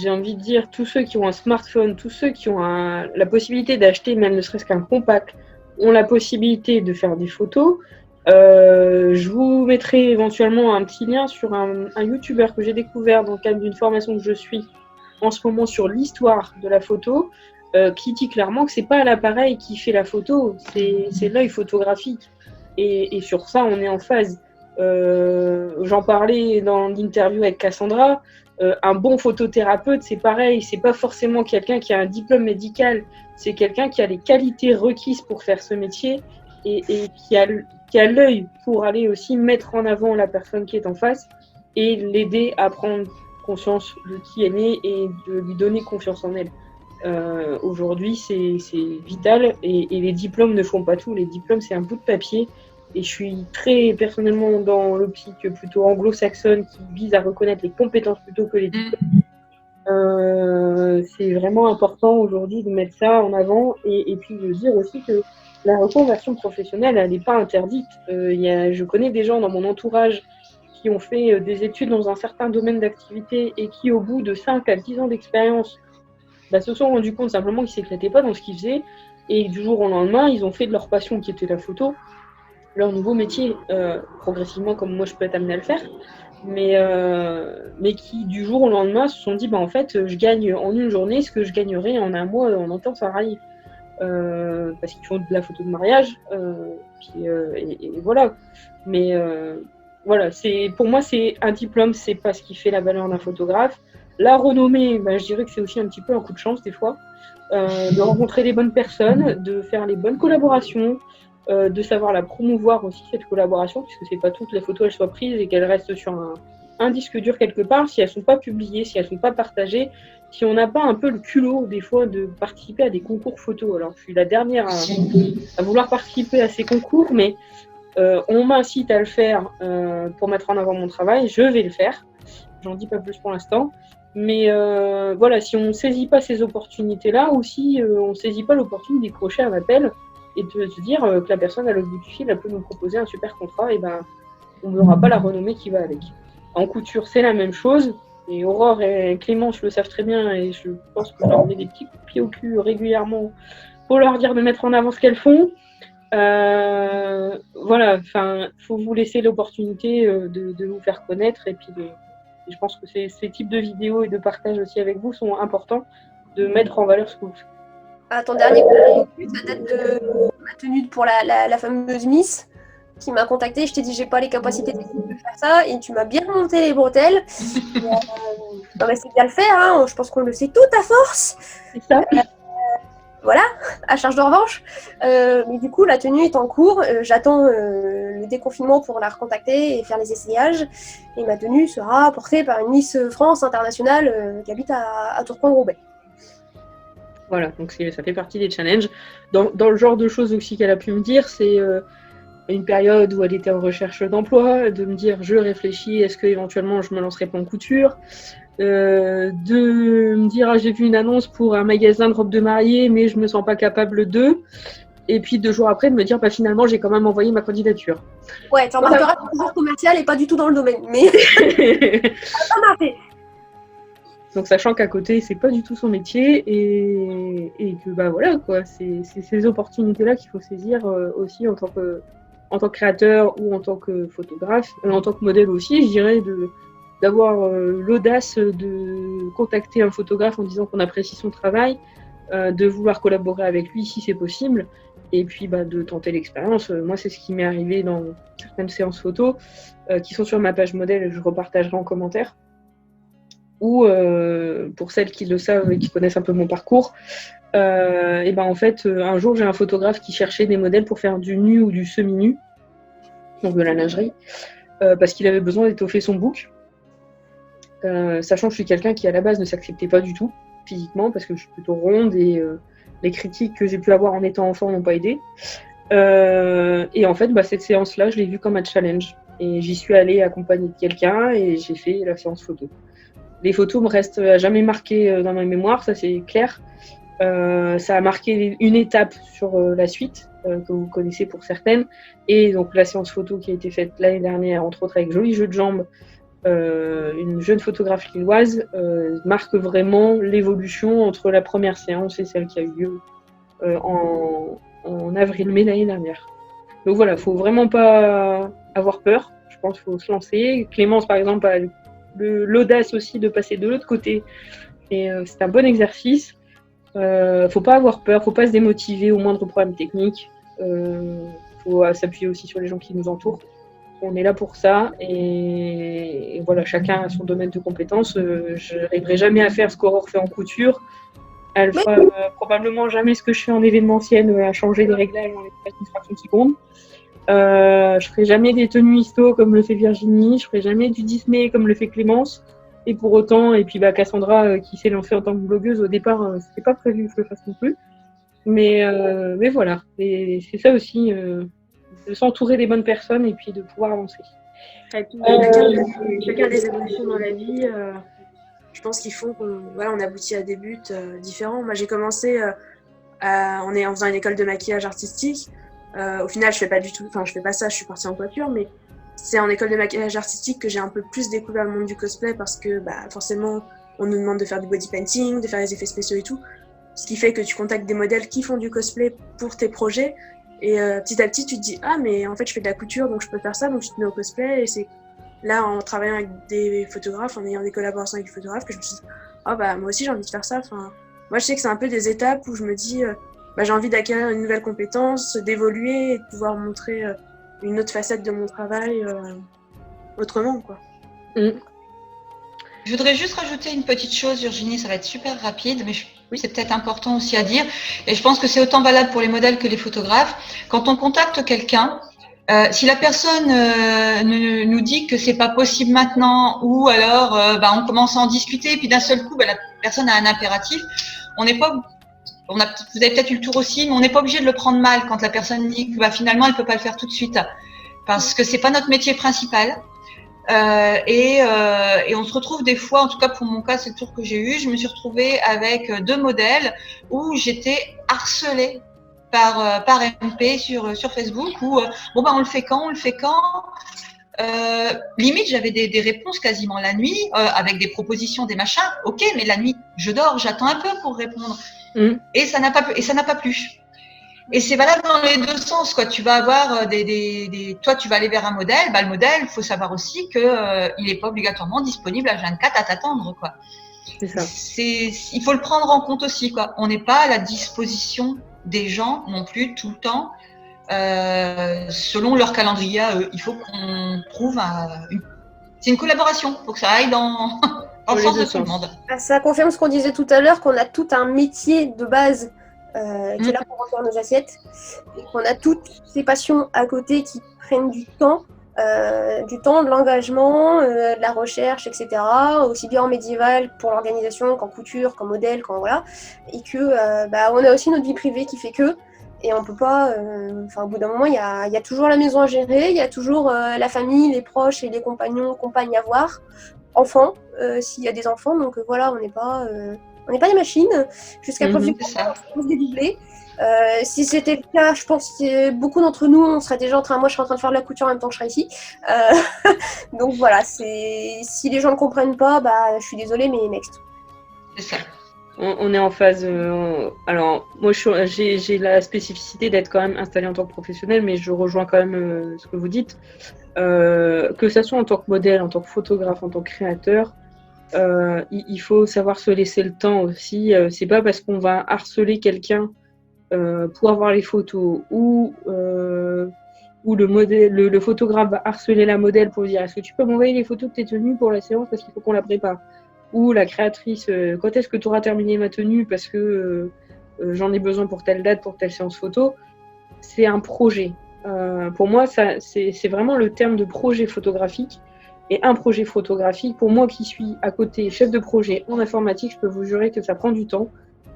J'ai envie de dire, tous ceux qui ont un smartphone, tous ceux qui ont la possibilité d'acheter même ne serait-ce qu'un compact, ont la possibilité de faire des photos. Je vous mettrai éventuellement un petit lien sur un YouTuber que j'ai découvert dans le cadre d'une formation que je suis en ce moment sur l'histoire de la photo, qui dit clairement que c'est pas l'appareil qui fait la photo, c'est l'œil photographique. Et sur ça, on est en phase. J'en parlais dans l'interview avec Cassandra. Un bon photothérapeute, c'est pareil, c'est pas forcément quelqu'un qui a un diplôme médical, c'est quelqu'un qui a les qualités requises pour faire ce métier et qui a l'œil pour aller aussi mettre en avant la personne qui est en face et l'aider à prendre conscience de qui elle est et de lui donner confiance en elle. Aujourd'hui, c'est vital et les diplômes ne font pas tout. Les diplômes, c'est un bout de papier. Et je suis très personnellement dans l'optique plutôt anglo-saxonne qui vise à reconnaître les compétences plutôt que les diplômes. C'est vraiment important aujourd'hui de mettre ça en avant et puis de dire aussi que la reconversion professionnelle, elle n'est pas interdite. Je connais des gens dans mon entourage qui ont fait des études dans un certain domaine d'activité et qui, au bout de 5 à 10 ans d'expérience, se sont rendus compte simplement qu'ils ne s'éclataient pas dans ce qu'ils faisaient et du jour au lendemain, ils ont fait de leur passion qui était la photo leur nouveau métier, progressivement comme moi je peux être amenée à le faire, mais qui du jour au lendemain se sont dit en fait je gagne en une journée ce que je gagnerais en un mois en temps salarié, parce qu'ils font de la photo de mariage, et voilà. Mais voilà, pour moi c'est un diplôme, c'est pas ce qui fait la valeur d'un photographe. La renommée, je dirais que c'est aussi un petit peu un coup de chance des fois, de rencontrer les bonnes personnes, de faire les bonnes collaborations, de savoir la promouvoir aussi cette collaboration, puisque c'est pas toutes les photos elles soient prises et qu'elles restent sur un disque dur quelque part, si elles sont pas publiées, si elles sont pas partagées, si on n'a pas un peu le culot des fois de participer à des concours photos. Alors je suis la dernière à vouloir participer à ces concours, mais on m'incite à le faire pour mettre en avant mon travail, je vais le faire, j'en dis pas plus pour l'instant. Mais voilà, si on ne saisit pas ces opportunités-là, ou si on ne saisit pas l'opportunité de décrocher un appel et de se dire que la personne à l'autre bout du fil, elle peut nous proposer un super contrat, et on n'aura pas la renommée qui va avec. En couture, c'est la même chose, et Aurore et Clémence le savent très bien, et je pense que je leur mets des petits coups de pied au cul régulièrement pour leur dire de mettre en avant ce qu'elles font. Voilà, faut vous laisser l'opportunité de vous faire connaître, et puis je pense que ces types de vidéos et de partage aussi avec vous sont importants, de mettre en valeur ce que vous faites. Ton dernier contenu, ça date ma tenue pour la fameuse Miss qui m'a contactée. Je t'ai dit, j'ai pas les capacités techniques de faire ça, et tu m'as bien monté les bretelles. Non, mais c'est bien le faire, hein. Je pense qu'on le sait tout à force. C'est ça. Voilà, à charge de revanche. Mais du coup, la tenue est en cours. J'attends le déconfinement pour la recontacter et faire les essayages. Et ma tenue sera portée par une Miss France internationale qui habite à Tourcoing-Roubaix. Voilà, donc ça fait partie des challenges. Dans le genre de choses aussi qu'elle a pu me dire, c'est une période où elle était en recherche d'emploi, de me dire je réfléchis, est-ce que éventuellement je me lancerai pas en couture, de me dire j'ai vu une annonce pour un magasin de robes de mariée mais je me sens pas capable de, et puis 2 jours après de me dire finalement j'ai quand même envoyé ma candidature. Ouais, tu remarqueras que toujours commercial et pas du tout dans le domaine, mais ça m'a fait. Donc sachant qu'à côté c'est pas du tout son métier, et que voilà quoi, c'est ces opportunités là qu'il faut saisir aussi en tant que créateur ou en tant que photographe, en tant que modèle aussi, je dirais, d'avoir l'audace de contacter un photographe en disant qu'on apprécie son travail, de vouloir collaborer avec lui si c'est possible, et puis de tenter l'expérience. Moi, c'est ce qui m'est arrivé dans certaines séances photos qui sont sur ma page modèle, je repartagerai en commentaire. Ou pour celles qui le savent et qui connaissent un peu mon parcours, en fait, un jour, j'ai un photographe qui cherchait des modèles pour faire du nu ou du semi-nu, donc de la lingerie, parce qu'il avait besoin d'étoffer son book. Sachant que je suis quelqu'un qui, à la base, ne s'acceptait pas du tout physiquement, parce que je suis plutôt ronde et les critiques que j'ai pu avoir en étant enfant n'ont pas aidé. Et en fait, cette séance-là, je l'ai vue comme un challenge. Et j'y suis allée accompagnée de quelqu'un et j'ai fait la séance photo. Les photos me restent à jamais marquées dans ma mémoire, ça c'est clair. Ça a marqué une étape sur la suite, que vous connaissez pour certaines. Et donc la séance photo qui a été faite l'année dernière, entre autres avec Joli Jeu de Jambes, une jeune photographe lilloise, marque vraiment l'évolution entre la première séance et celle qui a eu lieu en avril-mai l'année dernière. Donc voilà, il ne faut vraiment pas avoir peur, je pense qu'il faut se lancer. Clémence par exemple a l'audace aussi de passer de l'autre côté, et c'est un bon exercice. Faut pas avoir peur, faut pas se démotiver au moindre problème technique. Faut s'appuyer aussi sur les gens qui nous entourent. On est là pour ça, et voilà, chacun a son domaine de compétences. Je n'arriverai jamais à faire ce qu'Aurore fait en couture. Elle fera probablement jamais ce que je fais en événementiel, à changer les réglages en l'espace d'une fraction de seconde. Je ferai jamais des tenues histo comme le fait Virginie, je ferai jamais du Disney comme le fait Clémence, et pour autant, et puis Cassandra qui s'est lancée en tant que blogueuse au départ, c'était pas prévu que je le fasse non plus, mais voilà, et c'est ça aussi, de s'entourer des bonnes personnes et puis de pouvoir avancer. Chacun a des évolutions dans la vie, je pense qu'ils font qu'on aboutit à des buts différents. Moi j'ai commencé en faisant une école de maquillage artistique. Au final, je fais pas ça, je suis partie en coiffure, mais c'est en école de maquillage artistique que j'ai un peu plus découvert le monde du cosplay, parce que forcément, on nous demande de faire du body painting, de faire les effets spéciaux et tout, ce qui fait que tu contactes des modèles qui font du cosplay pour tes projets, et petit à petit, tu te dis « Ah, mais en fait, je fais de la couture, donc je peux faire ça, donc tu te mets au cosplay », et c'est là, en travaillant avec des photographes, en ayant des collaborations avec des photographes, que je me suis dit « Ah, moi aussi, j'ai envie de faire ça ». Moi, je sais que c'est un peu des étapes où je me dis j'ai envie d'acquérir une nouvelle compétence, d'évoluer et de pouvoir montrer une autre facette de mon travail autrement, quoi. Je voudrais juste rajouter une petite chose, Virginie, ça va être super rapide, mais c'est peut-être important aussi à dire, et je pense que c'est autant valable pour les modèles que les photographes. Quand on contacte quelqu'un, si la personne nous dit que c'est pas possible maintenant, ou alors on commence à en discuter, et puis d'un seul coup, la personne a un impératif, on n'est pas... vous avez peut-être eu le tour aussi, mais on n'est pas obligé de le prendre mal quand la personne dit que finalement elle peut pas le faire tout de suite, parce que c'est pas notre métier principal. Et on se retrouve des fois, en tout cas pour mon cas, c'est le tour que j'ai eu, je me suis retrouvée avec 2 modèles où j'étais harcelée par MP sur Facebook, où on le fait quand, limite j'avais des réponses quasiment la nuit, avec des propositions, des machins, ok, mais la nuit je dors, j'attends un peu pour répondre. Et ça n'a pas plu. Et c'est valable dans les deux sens, quoi. Tu vas avoir toi, tu vas aller vers un modèle. Le modèle, il faut savoir aussi que il n'est pas obligatoirement disponible à 24 à t'attendre, quoi. C'est ça. Il faut le prendre en compte aussi, quoi. On n'est pas à la disposition des gens non plus tout le temps selon leur calendrier à eux. Il faut qu'on trouve c'est une collaboration, il faut que ça aille dans le sens de tout le monde. Ça confirme ce qu'on disait tout à l'heure, qu'on a tout un métier de base qui est là pour refaire nos assiettes, et qu'on a toutes ces passions à côté qui prennent du temps, de l'engagement, de la recherche, etc. Aussi bien en médiéval pour l'organisation qu'en couture, qu'en modèle, voilà. Et que on a aussi notre vie privée qui fait que, et on peut pas. Au bout d'un moment, il y a toujours la maison à gérer, il y a toujours la famille, les proches et les compagnes à voir, enfants, s'il y a des enfants. Donc voilà, on n'est pas des machines. Jusqu'à preuve du contraire, on peut se dédoubler. Si c'était le cas, je pense que beaucoup d'entre nous, on serait déjà moi je serais en train de faire de la couture en même temps que je serais ici. Donc voilà, si les gens ne comprennent pas, je suis désolée, mais next. C'est ça. On est en phase. Alors, moi, j'ai la spécificité d'être quand même installée en tant que professionnelle, mais je rejoins quand même ce que vous dites. Que ça soit en tant que modèle, en tant que photographe, en tant que créateur, il faut savoir se laisser le temps aussi. C'est pas parce qu'on va harceler quelqu'un pour avoir les photos ou le photographe va harceler la modèle pour dire est-ce que tu peux m'envoyer les photos de tes tenues pour la séance parce qu'il faut qu'on la prépare, ou la créatrice quand est-ce que tu auras terminé ma tenue parce que j'en ai besoin pour telle date, pour telle séance photo. C'est un projet. Pour moi, c'est vraiment le terme de projet photographique. Et un projet photographique, pour moi qui suis à côté chef de projet en informatique, je peux vous jurer que ça prend du temps.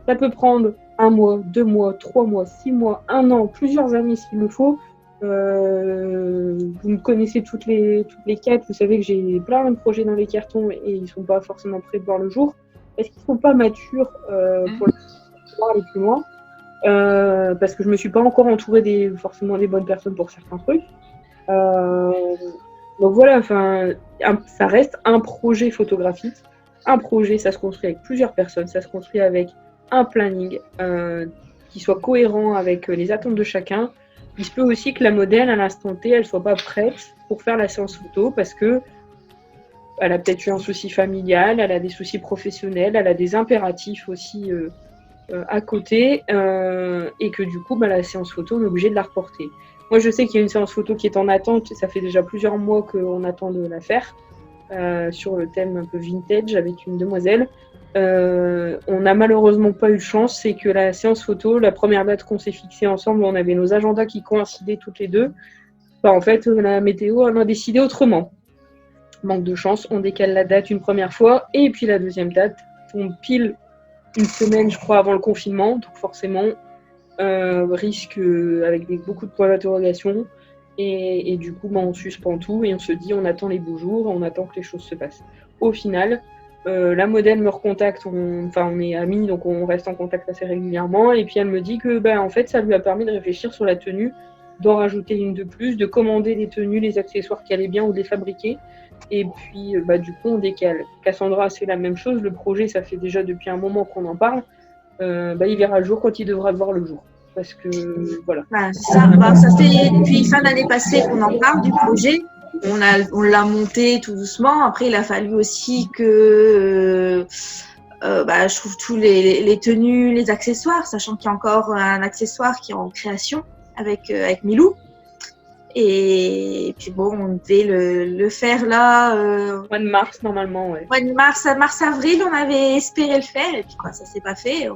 Ça peut prendre 1 mois, 2 mois, 3 mois, 6 mois, 1 an, plusieurs années s'il le faut. Vous me connaissez toutes les quêtes, vous savez que j'ai plein de projets dans les cartons et ils ne sont pas forcément prêts de voir le jour. Parce qu'ils ne sont pas matures pour aller plus loin. Parce que je ne me suis pas encore entourée forcément des bonnes personnes pour certains trucs. Donc voilà, ça reste un projet photographique. Un projet, ça se construit avec plusieurs personnes, ça se construit avec un planning qui soit cohérent avec les attentes de chacun. Il se peut aussi que la modèle, à l'instant T, elle ne soit pas prête pour faire la séance photo parce que elle a peut-être eu un souci familial, elle a des soucis professionnels, elle a des impératifs aussi à côté et que du coup, la séance photo, on est obligé de la reporter. Moi, je sais qu'il y a une séance photo qui est en attente, ça fait déjà plusieurs mois qu'on attend de la faire, sur le thème un peu vintage avec une demoiselle. On n'a malheureusement pas eu de chance, c'est que la séance photo, la première date qu'on s'est fixée ensemble, on avait nos agendas qui coïncidaient toutes les deux. En fait, la météo en a décidé autrement. Manque de chance, on décale la date une première fois, et puis la deuxième date tombe pile une semaine, je crois, avant le confinement, donc forcément, risque avec beaucoup de points d'interrogation, et du coup, on suspend tout, et on se dit, on attend les beaux jours, on attend que les choses se passent. Au final, la modèle me recontacte, on est amis, donc on reste en contact assez régulièrement, et puis elle me dit que en fait, ça lui a permis de réfléchir sur la tenue, d'en rajouter une de plus, de commander les tenues, les accessoires qui allaient bien ou de les fabriquer. Et puis, du coup, on décale. Cassandra, c'est la même chose. Le projet, ça fait déjà depuis un moment qu'on en parle. Il verra le jour quand il devra voir le jour. Parce que, voilà. Ça fait depuis fin d'année passée qu'on en parle du projet. On l'a monté tout doucement. Après, il a fallu aussi que je trouve tous les tenues, les accessoires, sachant qu'il y a encore un accessoire qui est en création avec Milou. Et puis on devait le faire là. Mois de mars, normalement, ouais. Mois de mars-avril, on avait espéré le faire, et puis ça s'est pas fait.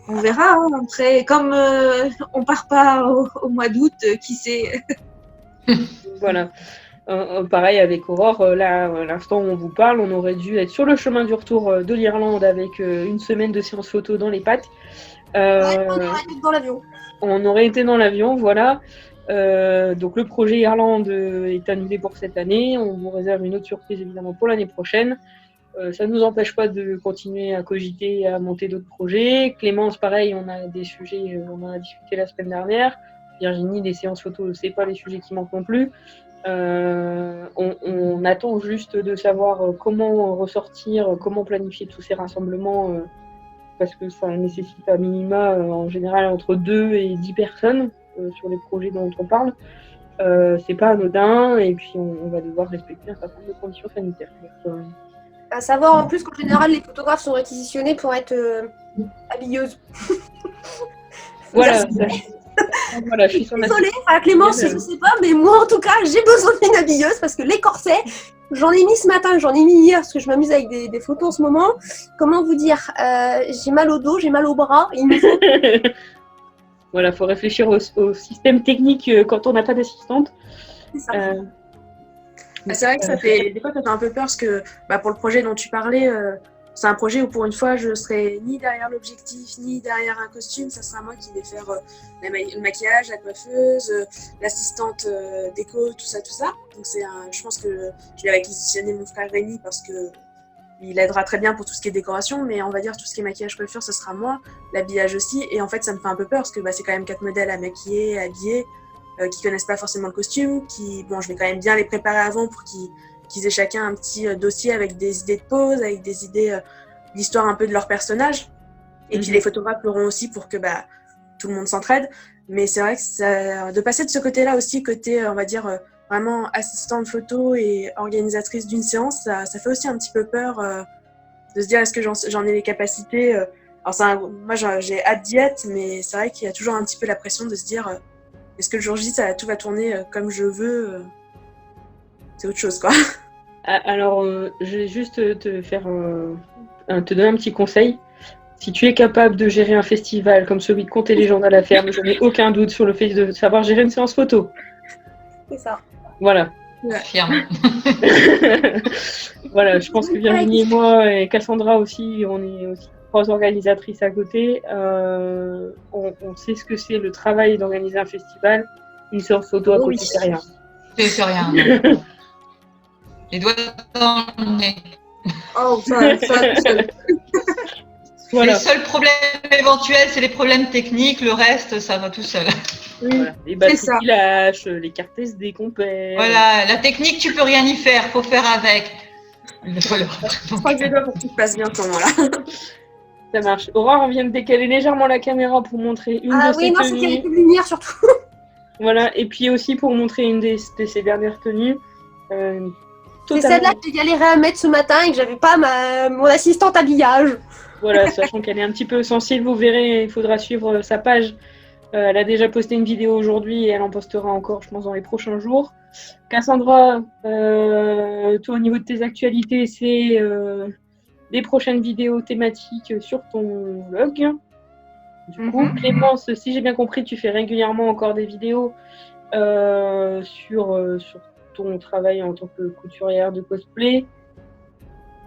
On verra. Hein. Après, comme on part pas au mois d'août, qui sait. Voilà. Pareil avec Aurore, là, à l'instant où on vous parle, on aurait dû être sur le chemin du retour de l'Irlande avec une semaine de séance photo dans les pattes. On aurait été dans l'avion. On aurait été dans l'avion, voilà. Donc le projet Irlande est annulé pour cette année. On vous réserve une autre surprise évidemment pour l'année prochaine. Ça ne nous empêche pas de continuer à cogiter et à monter d'autres projets. Clémence, pareil, on a des sujets, on en a discuté la semaine dernière. Virginie, les séances photos, c'est pas les sujets qui manquent non plus. On attend juste de savoir comment ressortir, comment planifier tous ces rassemblements, parce que ça nécessite à minima en général entre 2 et 10 personnes. Sur les projets dont on parle, c'est pas anodin, et puis on va devoir respecter un certain nombre de conditions sanitaires. À savoir en plus qu'en général les photographes sont réquisitionnés pour être habilleuses. Voilà, voilà, je suis son Désolée, Clémence, je sais pas, mais moi en tout cas, j'ai besoin d'une habilleuse parce que les corsets, j'en ai mis ce matin, j'en ai mis hier parce que je m'amuse avec des photos en ce moment. Comment vous dire, j'ai mal au dos, j'ai mal au bras, il me faut... Voilà, faut réfléchir au système technique quand on n'a pas d'assistante. C'est ça. C'est vrai que ça fait des fois ça fait un peu peur parce que pour le projet dont tu parlais, c'est un projet où pour une fois je serai ni derrière l'objectif ni derrière un costume, ça sera moi qui vais faire le maquillage, la coiffeuse, l'assistante déco, tout ça. Donc je pense que je vais réquisitionner mon frère Rémi parce que il aidera très bien pour tout ce qui est décoration, mais on va dire tout ce qui est maquillage, coiffure, ce sera moi, l'habillage aussi. Et en fait, ça me fait un peu peur parce que c'est quand même 4 modèles à maquiller, à habiller, qui connaissent pas forcément le costume, je vais quand même bien les préparer avant pour qu'ils aient chacun un petit dossier avec des idées de pose, avec des idées d'histoire un peu de leur personnage. Et puis les photographes l'auront aussi pour que tout le monde s'entraide. Mais c'est vrai que de passer de ce côté-là aussi, côté, on va dire, vraiment assistante photo et organisatrice d'une séance, ça fait aussi un petit peu peur de se dire est-ce que j'en ai les capacités. Alors moi j'ai hâte d'y être, mais c'est vrai qu'il y a toujours un petit peu la pression de se dire est-ce que le jour J tout va tourner comme je veux. C'est autre chose quoi. Alors je vais juste te donner un petit conseil. Si tu es capable de gérer un festival comme celui de Contes et légendes à la ferme, je n'ai aucun doute sur le fait de savoir gérer une séance photo. C'est ça. Voilà. Affirme. Voilà, je pense que Virginie et moi et Cassandra aussi, on est aussi 3 organisatrices à côté. On sait ce que c'est le travail d'organiser un festival. Une séance photo à côté, c'est rien. C'est rien. Les doigts dans le nez. Oh, ça. Voilà. Les seuls problèmes éventuels, c'est les problèmes techniques. Le reste, ça va tout seul. Voilà. Les batteries qui lâchent, les cartes SD qu'on perd. Voilà, la technique, tu peux rien y faire. Faut faire avec. Croise les doigts pour que tout se passe bien à ce moment-là. Ça marche. Aurore, on vient de décaler légèrement la caméra pour montrer une de ses tenues. c'est qu'il y avait plus de lumière surtout. Voilà, et puis aussi pour montrer une de ses dernières tenues. C'est celle-là que j'ai galéré à mettre ce matin et que j'avais pas mon assistante habillage. Voilà, sachant qu'elle est un petit peu sensible, vous verrez, il faudra suivre sa page. Elle a déjà posté une vidéo aujourd'hui et elle en postera encore, je pense, dans les prochains jours. Cassandra, toi, au niveau de tes actualités, c'est des prochaines vidéos thématiques sur ton blog. Du coup, Clémence, si j'ai bien compris, tu fais régulièrement encore des vidéos sur ton travail en tant que couturière de cosplay,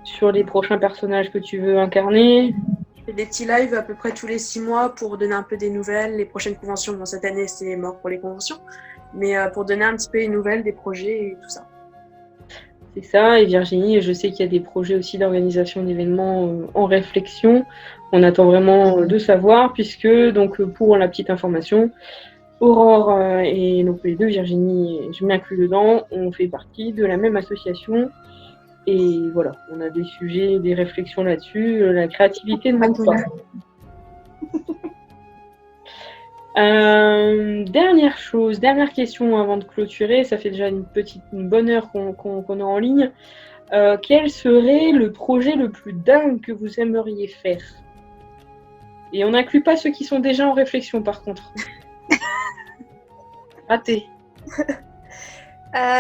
sur les prochains personnages que tu veux incarner. Je fais des petits lives à peu près tous les 6 mois pour donner un peu des nouvelles. Les prochaines conventions, cette année c'est mort pour les conventions, mais pour donner un petit peu les nouvelles des projets et tout ça. C'est ça, et Virginie, je sais qu'il y a des projets aussi d'organisation d'événements en réflexion. On attend vraiment de savoir, puisque, donc, pour la petite information, Aurore et donc les deux, Virginie, je m'inclus dedans, on fait partie de la même association. Et voilà, on a des sujets, des réflexions là-dessus. La créativité ne manque pas. Dernière question avant de clôturer. Ça fait déjà une bonne heure qu'on est en ligne. Quel serait le projet le plus dingue que vous aimeriez faire? Et on n'inclut pas ceux qui sont déjà en réflexion, par contre. Raté.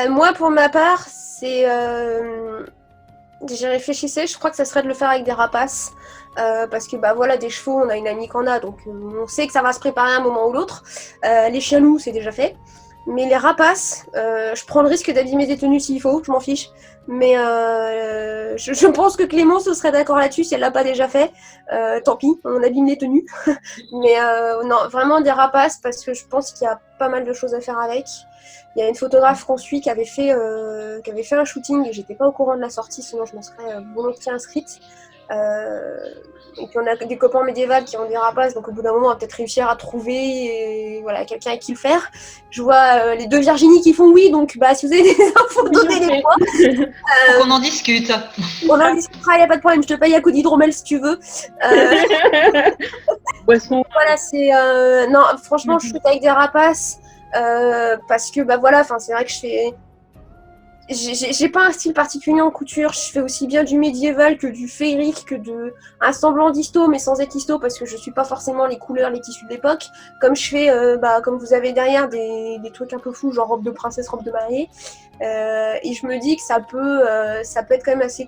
Moi, pour ma part, c'est... J'y réfléchissais, je crois que ça serait de le faire avec des rapaces. Parce que voilà, des chevaux, on a une amie qu'on a, donc on sait que ça va se préparer un moment ou l'autre. Les chiens loups, c'est déjà fait. Mais les rapaces, je prends le risque d'abîmer des tenues s'il faut, je m'en fiche. Mais je pense que Clémence serait d'accord là-dessus si elle l'a pas déjà fait. Tant pis, on abîme les tenues. Mais non, vraiment des rapaces parce que je pense qu'il y a pas mal de choses à faire avec. Il y a une photographe qu'on suit qui avait fait un shooting et j'étais pas au courant de la sortie, sinon je m'en serais volontiers inscrite. Et puis on a des copains médiévaux qui ont des rapaces, donc au bout d'un moment on va peut-être réussir à trouver quelqu'un avec qui le faire. Je vois les deux Virginie qui font oui, donc si vous avez des infos, donnez-les-moi. On en discute. On en discutera, il n'y a pas de problème, je te paye à coup d'hydromel si tu veux. Boisson. Voilà, c'est... non, franchement, je shoot avec des rapaces parce que c'est vrai que je fais... j'ai pas un style particulier en couture. Je fais aussi bien du médiéval que du féerique, que de un semblant d'histo, mais sans être histo parce que je suis pas forcément les couleurs, les tissus de l'époque. Comme je fais, comme vous avez derrière des trucs un peu fous, genre robe de princesse, robe de mariée. Et je me dis que ça peut être quand même assez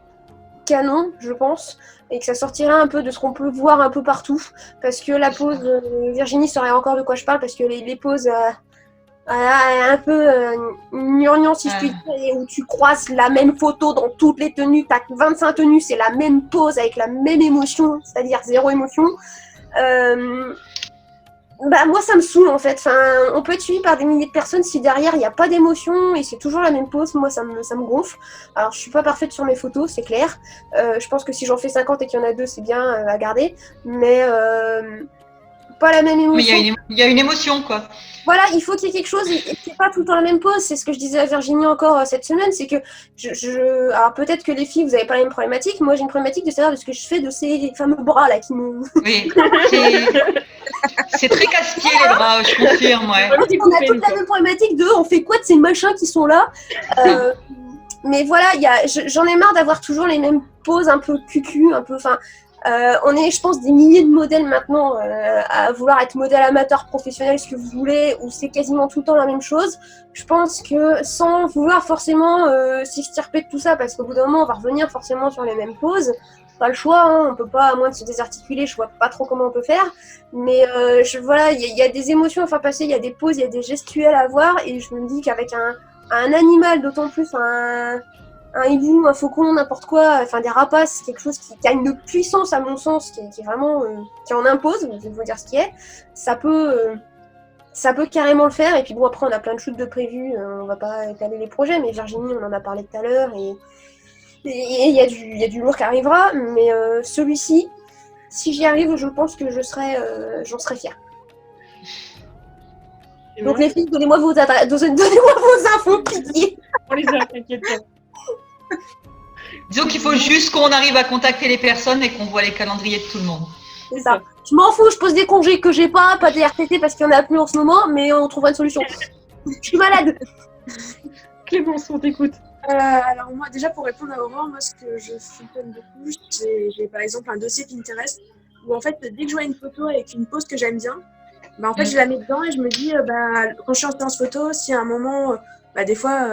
canon, je pense, et que ça sortirait un peu de ce qu'on peut voir un peu partout. Parce que la pose, Virginie saurait encore de quoi je parle, parce que les poses. Un peu gnangnan si je puis dire, et où tu croises la même photo dans toutes les tenues, t'as 25 tenues, c'est la même pose avec la même émotion, c'est-à-dire zéro émotion. Moi ça me saoule en fait, enfin, on peut être suivi par des milliers de personnes si derrière il n'y a pas d'émotion et c'est toujours la même pose, moi ça me gonfle. Alors je suis pas parfaite sur mes photos, c'est clair, je pense que si j'en fais 50 et qu'il y en a 2 c'est bien à garder, mais pas la même émotion. Mais il y a une émotion, quoi. Voilà, il faut qu'il y ait quelque chose, et c'est pas tout le temps la même pose, c'est ce que je disais à Virginie encore cette semaine, c'est que alors peut-être que les filles, vous avez pas la même problématique, moi j'ai une problématique de savoir de ce que je fais de ces fameux bras là qui me... Oui, c'est très casse-pied les bras, je confirme, ouais. On a toute la même problématique de on fait quoi de ces machins qui sont là mais voilà, j'en ai marre d'avoir toujours les mêmes poses un peu cucu, un peu... on est, je pense, des milliers de modèles maintenant à vouloir être modèle amateur, professionnel, ce que vous voulez, où c'est quasiment tout le temps la même chose. Je pense que sans vouloir forcément s'extirper de tout ça, parce qu'au bout d'un moment, on va revenir forcément sur les mêmes poses. Pas le choix, hein, on peut pas, à moins de se désarticuler, je vois pas trop comment on peut faire. Mais voilà, il y a des émotions à faire passer, il y a des poses, il y a des gestuels à voir, et je me dis qu'avec un animal, d'autant plus un hibou, un faucon, n'importe quoi, enfin des rapaces, quelque chose qui a une puissance à mon sens, qui est vraiment, qui en impose, je vais vous dire ce qui est, ça peut carrément le faire. Et puis bon, après on a plein de shoots de prévus, on va pas étaler les projets, mais Virginie on en a parlé tout à l'heure, et il y a du lourd qui arrivera, mais celui-ci, si j'y arrive, je pense que j'en serai fière. Donc les filles, donnez-moi vos infos, pitié. On les a, t'inquiète pas. Disons qu'il faut juste qu'on arrive à contacter les personnes et qu'on voit les calendriers de tout le monde. C'est ça. Je m'en fous, je pose des congés que j'ai pas des RTT parce qu'il y en a plus en ce moment, mais on trouvera une solution. Je suis malade. Clémence, on t'écoute. Alors moi, déjà pour répondre à Aurore, moi ce que je fonctionne beaucoup, j'ai par exemple un dossier Pinterest où en fait dès que je vois une photo avec une pose que j'aime bien, en fait je la mets dedans et je me dis quand je suis en séance photo, si à un moment, des fois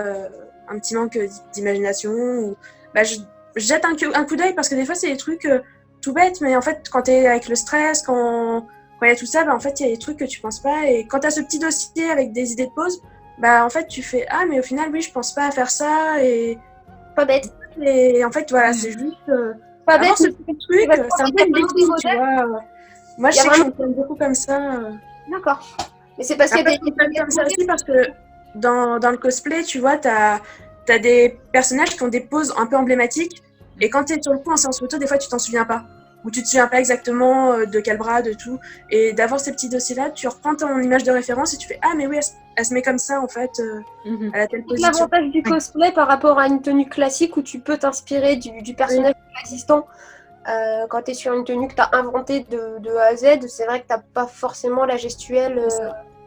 un petit manque d'imagination, ou je jette un coup d'œil parce que des fois c'est des trucs tout bêtes, mais en fait quand t'es avec le stress, quand il y a tout ça, en fait il y a des trucs que tu penses pas, et quand t'as ce petit dossier avec des idées de pause, en fait tu fais mais au final oui je pense pas à faire ça, et pas bête, et en fait voilà c'est juste pas bête, ce petit truc, c'est un peu une bêtise, tu vois. Moi je sais que je fonctionne beaucoup comme ça. D'accord, mais c'est parce qu'il y a des comme ça aussi, parce que dans le cosplay, tu vois, t'as des personnages qui ont des poses un peu emblématiques, et quand t'es sur le coup en séance photo, des fois tu t'en souviens pas, ou tu te souviens pas exactement de quel bras, de tout, et d'avoir ces petits dossiers-là, tu reprends ton image de référence et tu fais mais oui, elle se met comme ça en fait, à la telle position. L'avantage du cosplay par rapport à une tenue classique où tu peux t'inspirer du personnage existant. Quand tu es sur une tenue que tu as inventée de A à Z, c'est vrai que tu n'as pas forcément la gestuelle.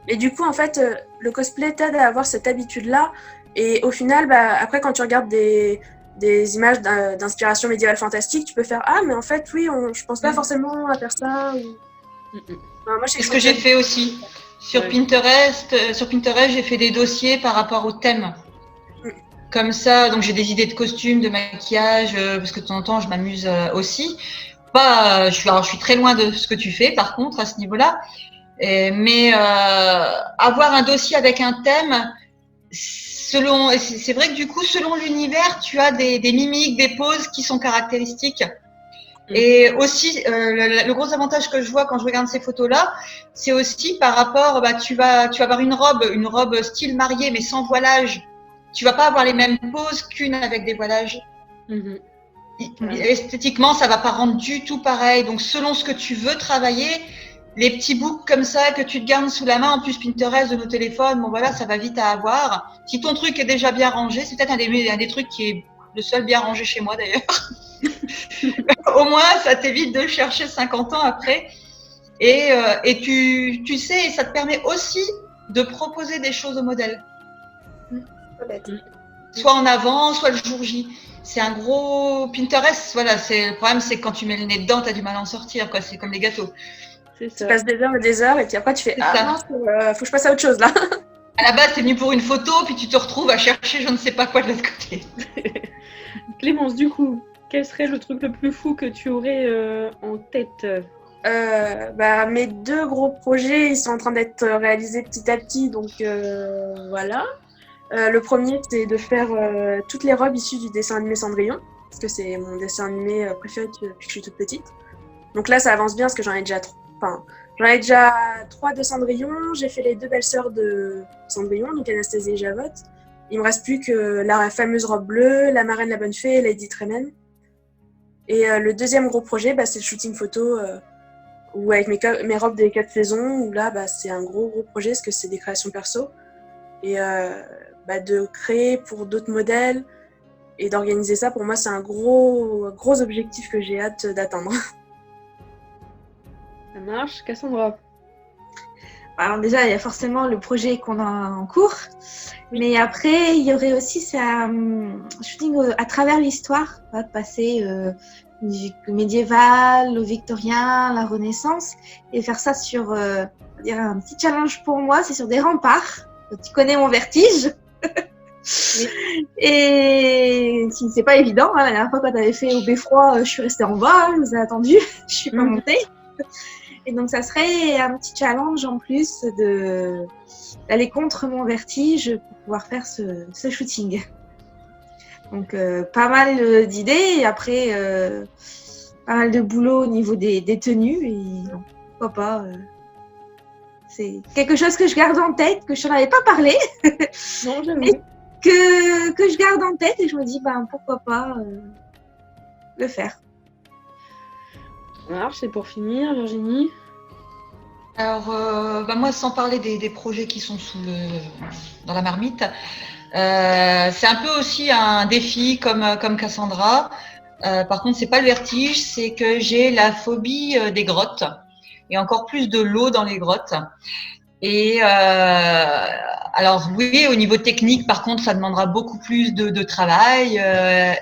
Et du coup, en fait, le cosplay t'aide à avoir cette habitude-là. Et au final, après, quand tu regardes des images d'inspiration médiévale fantastique, tu peux faire mais en fait, oui, je pense pas forcément à faire ça. Moi, c'est ce que j'ai fait aussi. Sur Pinterest, j'ai fait des dossiers par rapport au thème. Comme ça, donc j'ai des idées de costumes, de maquillage, parce que de temps en temps, je m'amuse aussi. Je suis très loin de ce que tu fais, par contre, à ce niveau-là. Mais avoir un dossier avec un thème, c'est vrai que du coup, selon l'univers, tu as des mimiques, des poses qui sont caractéristiques. Et aussi, le gros avantage que je vois quand je regarde ces photos-là, c'est aussi par rapport, tu vas avoir une robe style mariée, mais sans voilage. Tu vas pas avoir les mêmes poses qu'une avec des voilages. Esthétiquement, ça va pas rendre du tout pareil. Donc, selon ce que tu veux travailler, les petits boucs comme ça que tu te gardes sous la main, en plus Pinterest de nos téléphones, ça va vite à avoir. Si ton truc est déjà bien rangé, c'est peut-être un des trucs qui est le seul bien rangé chez moi d'ailleurs. Au moins, ça t'évite de le chercher 50 ans après. Et tu sais, ça te permet aussi de proposer des choses au modèle. soit en avant, soit le jour J. C'est un gros Pinterest. Voilà, le problème, c'est que quand tu mets le nez dedans, tu as du mal à en sortir. Quoi. C'est comme les gâteaux. Tu passes des heures et des heures, et puis après, tu fais non, faut que je passe à autre chose là. À la base, t'es venu pour une photo, puis tu te retrouves à chercher je ne sais pas quoi de l'autre côté. Clémence, du coup, quel serait le truc le plus fou que tu aurais en tête? Mes 2 gros projets, ils sont en train d'être réalisés petit à petit, donc voilà. Le premier, c'est de faire toutes les robes issues du dessin animé Cendrillon, parce que c'est mon dessin animé préféré depuis que je suis toute petite. Donc là, ça avance bien, parce que j'en ai déjà 3 de Cendrillon. J'ai fait les 2 belles-sœurs de Cendrillon, donc Anastasie et Javotte. Il me reste plus que la fameuse robe bleue, la marraine, la bonne fée et Lady Tremen. Et le deuxième gros projet, c'est le shooting photo, ou avec mes robes des 4 saisons, où là, c'est un gros projet, parce que c'est des créations perso. Et de créer pour d'autres modèles et d'organiser ça, pour moi, c'est un gros objectif que j'ai hâte d'atteindre. Ça marche. Cassandra? Alors déjà, il y a forcément le projet qu'on a en cours. Mais après, il y aurait aussi un shooting à travers l'histoire, de passer du médiéval au victorien, la Renaissance, et faire ça sur un petit challenge pour moi, c'est sur des remparts. Tu connais mon vertige. Oui. Et c'est pas évident, la dernière fois quand tu avais fait au beffroi, je suis restée en bas, je vous ai attendu, je suis pas montée. Et donc ça serait un petit challenge en plus d'aller contre mon vertige pour pouvoir faire ce shooting. Donc pas mal d'idées, et après pas mal de boulot au niveau des tenues, et non, pourquoi pas. C'est quelque chose que je garde en tête, que je n'en avais pas parlé. Non, j'avoue. Et que je garde en tête, et je me dis, pourquoi pas le faire. Ça marche, et pour finir, Virginie? Alors, moi, sans parler des projets qui sont dans la marmite, c'est un peu aussi un défi comme Cassandra. Par contre, c'est pas le vertige, c'est que j'ai la phobie des grottes, et encore plus de l'eau dans les grottes. Et alors oui, au niveau technique, par contre, ça demandera beaucoup plus de travail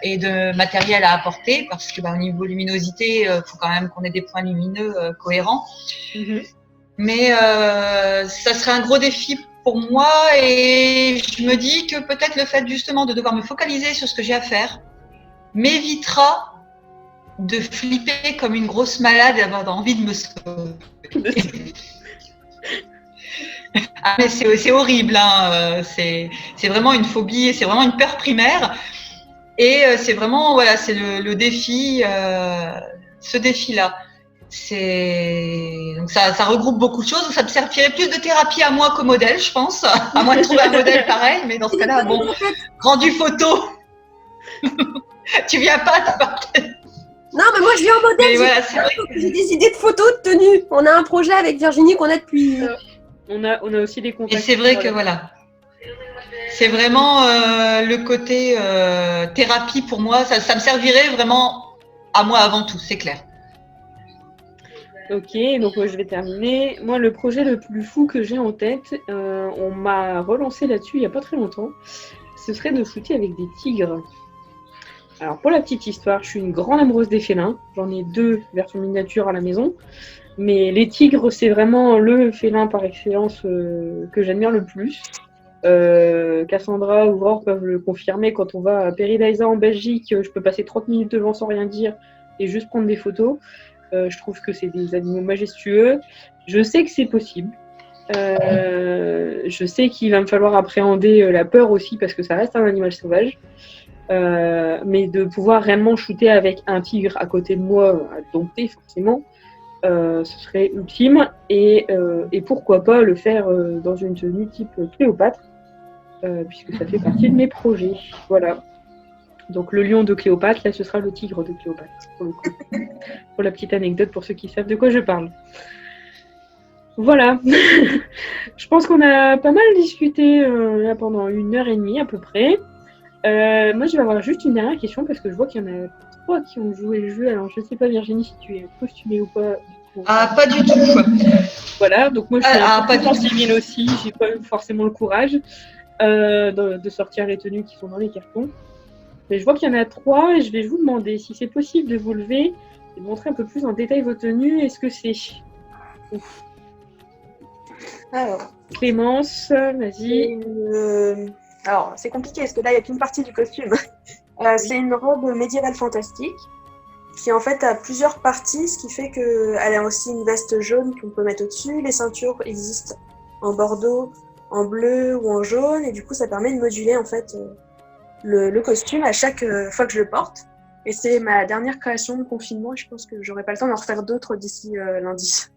et de matériel à apporter, parce que au niveau luminosité, faut quand même qu'on ait des points lumineux cohérents. Mais ça serait un gros défi pour moi, et je me dis que peut-être le fait justement de devoir me focaliser sur ce que j'ai à faire m'évitera de flipper comme une grosse malade et d'avoir envie de me sauver. Ah, mais c'est horrible, hein. C'est vraiment une phobie, c'est vraiment une peur primaire, et c'est vraiment c'est le défi, ce défi-là. Donc ça regroupe beaucoup de choses. Ça me servirait plus de thérapie à moi qu'au modèle, je pense. À moins de trouver un modèle pareil, mais dans ce cas-là, rendu photo. Tu viens pas, t'as pas. Non, mais moi je viens en modèle. J'ai des idées de photos, de tenues. On a un projet avec Virginie qu'on a depuis. On a aussi des contacts. Et c'est vrai que c'est vraiment le côté thérapie pour moi. Ça me servirait vraiment à moi avant tout, c'est clair. Ok, donc je vais terminer. Moi, le projet le plus fou que j'ai en tête, on m'a relancé là-dessus il n'y a pas très longtemps, ce serait de shooter avec des tigres. Alors, pour la petite histoire, je suis une grande amoureuse des félins. J'en ai 2 versions miniatures à la maison. Mais les tigres, c'est vraiment le félin par excellence que j'admire le plus. Cassandra ou Aurore peuvent le confirmer. Quand on va à Paradise en Belgique, je peux passer 30 minutes devant sans rien dire et juste prendre des photos. Je trouve que c'est des animaux majestueux. Je sais que c'est possible. Je sais qu'il va me falloir appréhender la peur aussi, parce que ça reste un animal sauvage. Mais de pouvoir réellement shooter avec un tigre à côté de moi, à dompter forcément, ce serait ultime. Et pourquoi pas le faire dans une tenue type Cléopâtre, puisque ça fait partie de mes projets. Voilà. Donc le lion de Cléopâtre, là ce sera le tigre de Cléopâtre, pour le coup. Pour la petite anecdote, pour ceux qui savent de quoi je parle. Voilà. Je pense qu'on a pas mal discuté là pendant 1h30 à peu près. Moi je vais avoir juste une dernière question, parce que je vois qu'il y en a 3 qui ont joué le jeu. Alors je sais pas, Virginie, si tu es costumée ou pas. Pas du tout. Voilà, donc moi je suis un peu timide aussi, j'ai pas eu forcément le courage. de sortir les tenues qui sont dans les cartons. Mais je vois qu'il y en a 3 et je vais vous demander si c'est possible de vous lever et de montrer un peu plus en détail vos tenues. Est-ce que c'est... Ouf. Alors, Clémence, vas-y. alors, c'est compliqué parce que là, il n'y a qu'une partie du costume. C'est une robe médiévale fantastique qui en fait a plusieurs parties, ce qui fait qu'elle a aussi une veste jaune qu'on peut mettre au-dessus. Les ceintures existent en bordeaux, en bleu ou en jaune, et du coup ça permet de moduler en fait le costume à chaque fois que je le porte. Et c'est ma dernière création de confinement et je pense que j'aurai pas le temps d'en refaire d'autres d'ici lundi.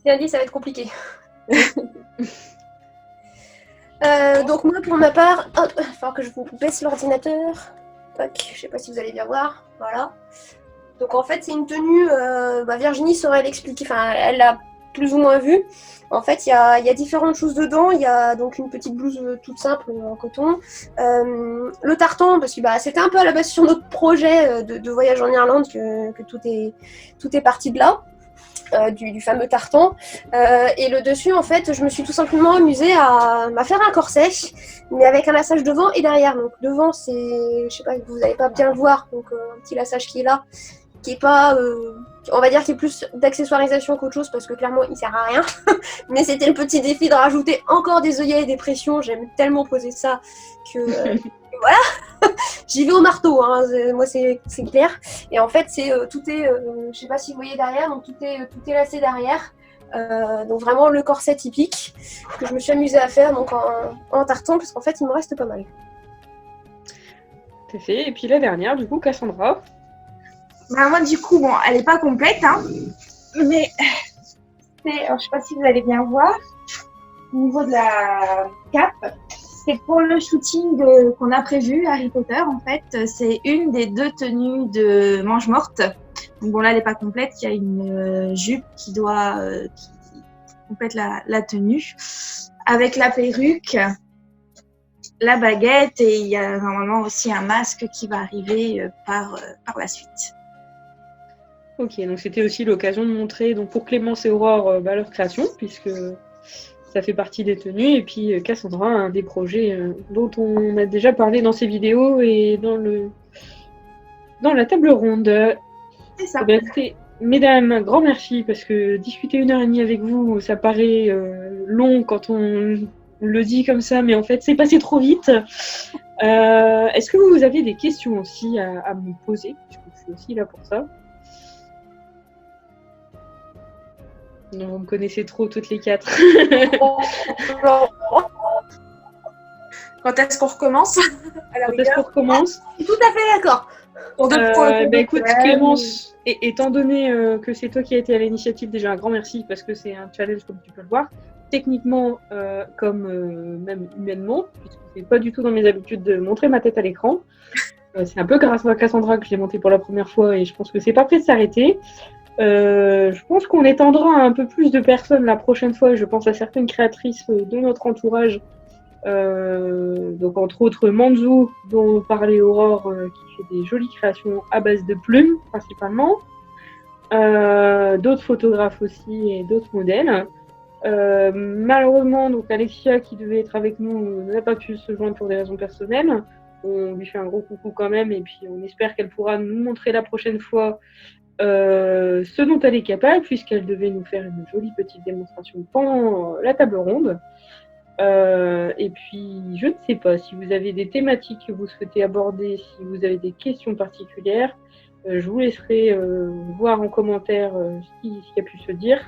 Lundi, ça va être compliqué. Donc moi, pour ma part, hop, il va falloir que je vous baisse l'ordinateur. Tac, je sais pas si vous allez bien voir. Voilà. Donc en fait, c'est une tenue, Virginie saurait l'expliquer, enfin elle l'a plus ou moins vu. En fait, il y a différentes choses dedans. Il y a donc une petite blouse toute simple en coton. Le tartan, parce que c'était un peu à la base sur notre projet de voyage en Irlande que tout est parti de là. Du fameux tartan. Et le dessus, en fait, je me suis tout simplement amusée à faire un corset, mais avec un lassage devant et derrière. Donc devant, c'est, je sais pas, vous n'allez pas bien le voir, donc un petit lassage qui est là, qui est pas, on va dire, qui est plus d'accessoirisation qu'autre chose, parce que clairement, il sert à rien. Mais c'était le petit défi de rajouter encore des œillets et des pressions. J'aime tellement poser ça que voilà. J'y vais au marteau, hein. Moi c'est clair. Et en fait, tout est, je sais pas si vous voyez derrière, donc tout est lacé derrière. Donc vraiment le corset typique que je me suis amusée à faire donc en tartan, parce qu'en fait il me reste pas mal. Tout à fait. Et puis la dernière, du coup, Cassandra. Moi, du coup, bon, elle n'est pas complète, hein, mais alors, je sais pas si vous allez bien voir, au niveau de la cape, c'est pour le shooting qu'on a prévu, Harry Potter, en fait, c'est une des 2 tenues de manche morte. Donc bon, là, elle n'est pas complète, il y a une jupe qui complète la tenue, avec la perruque, la baguette, et il y a normalement aussi un masque qui va arriver par la suite. Ok, donc c'était aussi l'occasion de montrer donc pour Clémence et Aurore leur création, puisque ça fait partie des tenues, et puis Cassandra a un des projets dont on a déjà parlé dans ses vidéos et dans la table ronde. C'est ça. Bien, écoutez, mesdames, un grand merci, parce que discuter 1h30 avec vous, ça paraît long quand on le dit comme ça, mais en fait c'est passé trop vite. Est-ce que vous avez des questions aussi à me poser, puisque je suis aussi là pour ça? Non, vous me connaissez trop toutes les 4. Quand est-ce qu'on recommence? Quand est-ce qu'on recommence? Je suis tout à fait d'accord. Écoute, Clémence, étant donné que c'est toi qui as été à l'initiative, déjà un grand merci, parce que c'est un challenge comme tu peux le voir, techniquement comme même humainement, puisque c'est pas du tout dans mes habitudes de montrer ma tête à l'écran. C'est un peu grâce à Cassandra que je l'ai monté pour la première fois, et je pense que c'est pas prêt de s'arrêter. Je pense qu'on étendra un peu plus de personnes la prochaine fois. Je pense à certaines créatrices de notre entourage, donc entre autres Manzou, dont parlait Aurore, qui fait des jolies créations à base de plumes principalement, d'autres photographes aussi et d'autres modèles. Malheureusement, donc Alexia, qui devait être avec nous, n'a pas pu se joindre pour des raisons personnelles. On lui fait un gros coucou quand même, et puis on espère qu'elle pourra nous montrer la prochaine fois ce dont elle est capable, puisqu'elle devait nous faire une jolie petite démonstration pendant la table ronde. Et puis, je ne sais pas si vous avez des thématiques que vous souhaitez aborder, si vous avez des questions particulières, je vous laisserai voir en commentaire ce qui a pu se dire.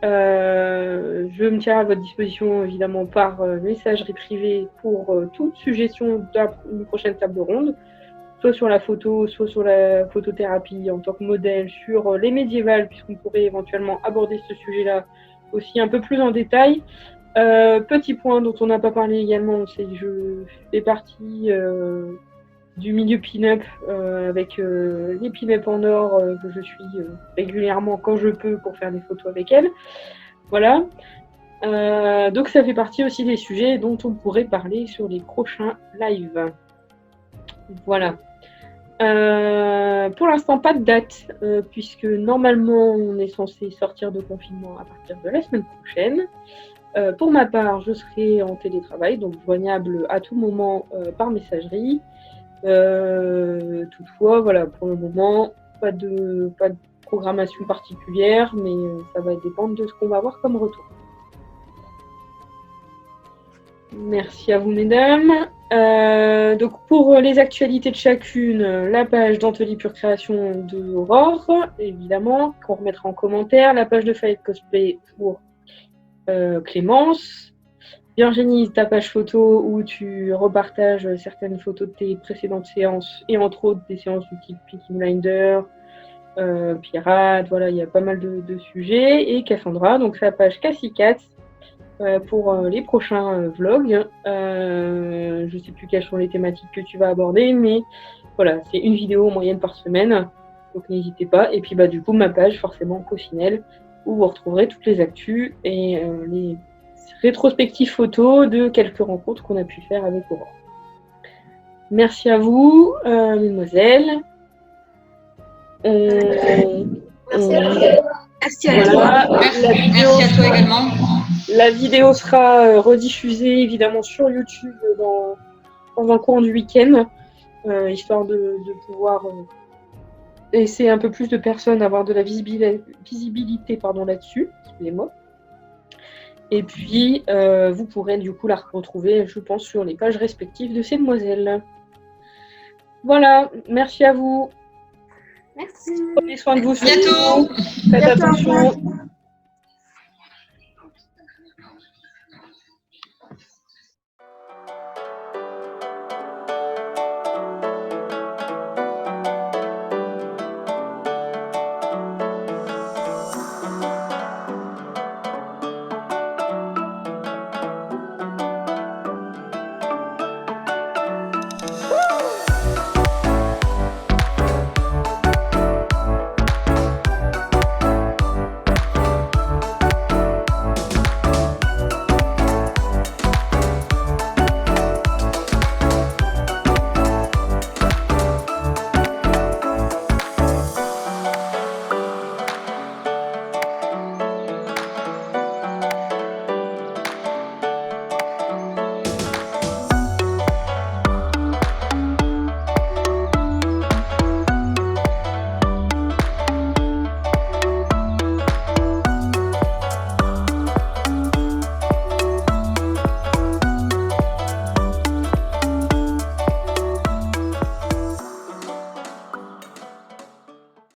Je me tiens à votre disposition évidemment par messagerie privée pour toute suggestion d'une prochaine table ronde, soit sur la photo, soit sur la photothérapie en tant que modèle, sur les médiévales, puisqu'on pourrait éventuellement aborder ce sujet-là aussi un peu plus en détail. Petit point dont on n'a pas parlé également, c'est que je fais partie du milieu pin-up avec les pin-up en or que je suis régulièrement quand je peux pour faire des photos avec elles. Voilà. Donc ça fait partie aussi des sujets dont on pourrait parler sur les prochains lives. Voilà. Pour l'instant, pas de date, puisque normalement on est censé sortir de confinement à partir de la semaine prochaine. Pour ma part, je serai en télétravail, donc joignable à tout moment par messagerie. Toutefois, voilà, pour le moment, pas de programmation particulière, mais ça va dépendre de ce qu'on va avoir comme retour. Merci à vous, mesdames. Donc pour les actualités de chacune, la page d'Anteli Pure Création de Aurore, évidemment, qu'on remettra en commentaire, la page de Fayette Cosplay pour Clémence, Virginie, ta page photo où tu repartages certaines photos de tes précédentes séances et entre autres des séances du type Peaky Blinder, Pirate, voilà, il y a pas mal de sujets. Et Cassandra, donc sa page Cassie Cats pour les prochains vlogs. Je sais plus quelles sont les thématiques que tu vas aborder, mais voilà, c'est une vidéo en moyenne par semaine, donc n'hésitez pas. Et puis bah du coup ma page forcément Cocinelle où vous retrouverez toutes les actus et les rétrospectives photos de quelques rencontres qu'on a pu faire avec Aurore. Merci à vous, mesdemoiselles. Merci à vous. Merci à toi. Voilà, Merci à toi également. la vidéo sera rediffusée évidemment sur YouTube dans un coin du week-end, histoire de pouvoir laisser un peu plus de personnes avoir de la visibilité là-dessus. Excusez-moi. Et puis, vous pourrez du coup la retrouver, je pense, sur les pages respectives de ces demoiselles. Voilà, merci à vous. Merci. Prenez soin de vous. À bientôt. Faites Bientôt, au attention. revoir.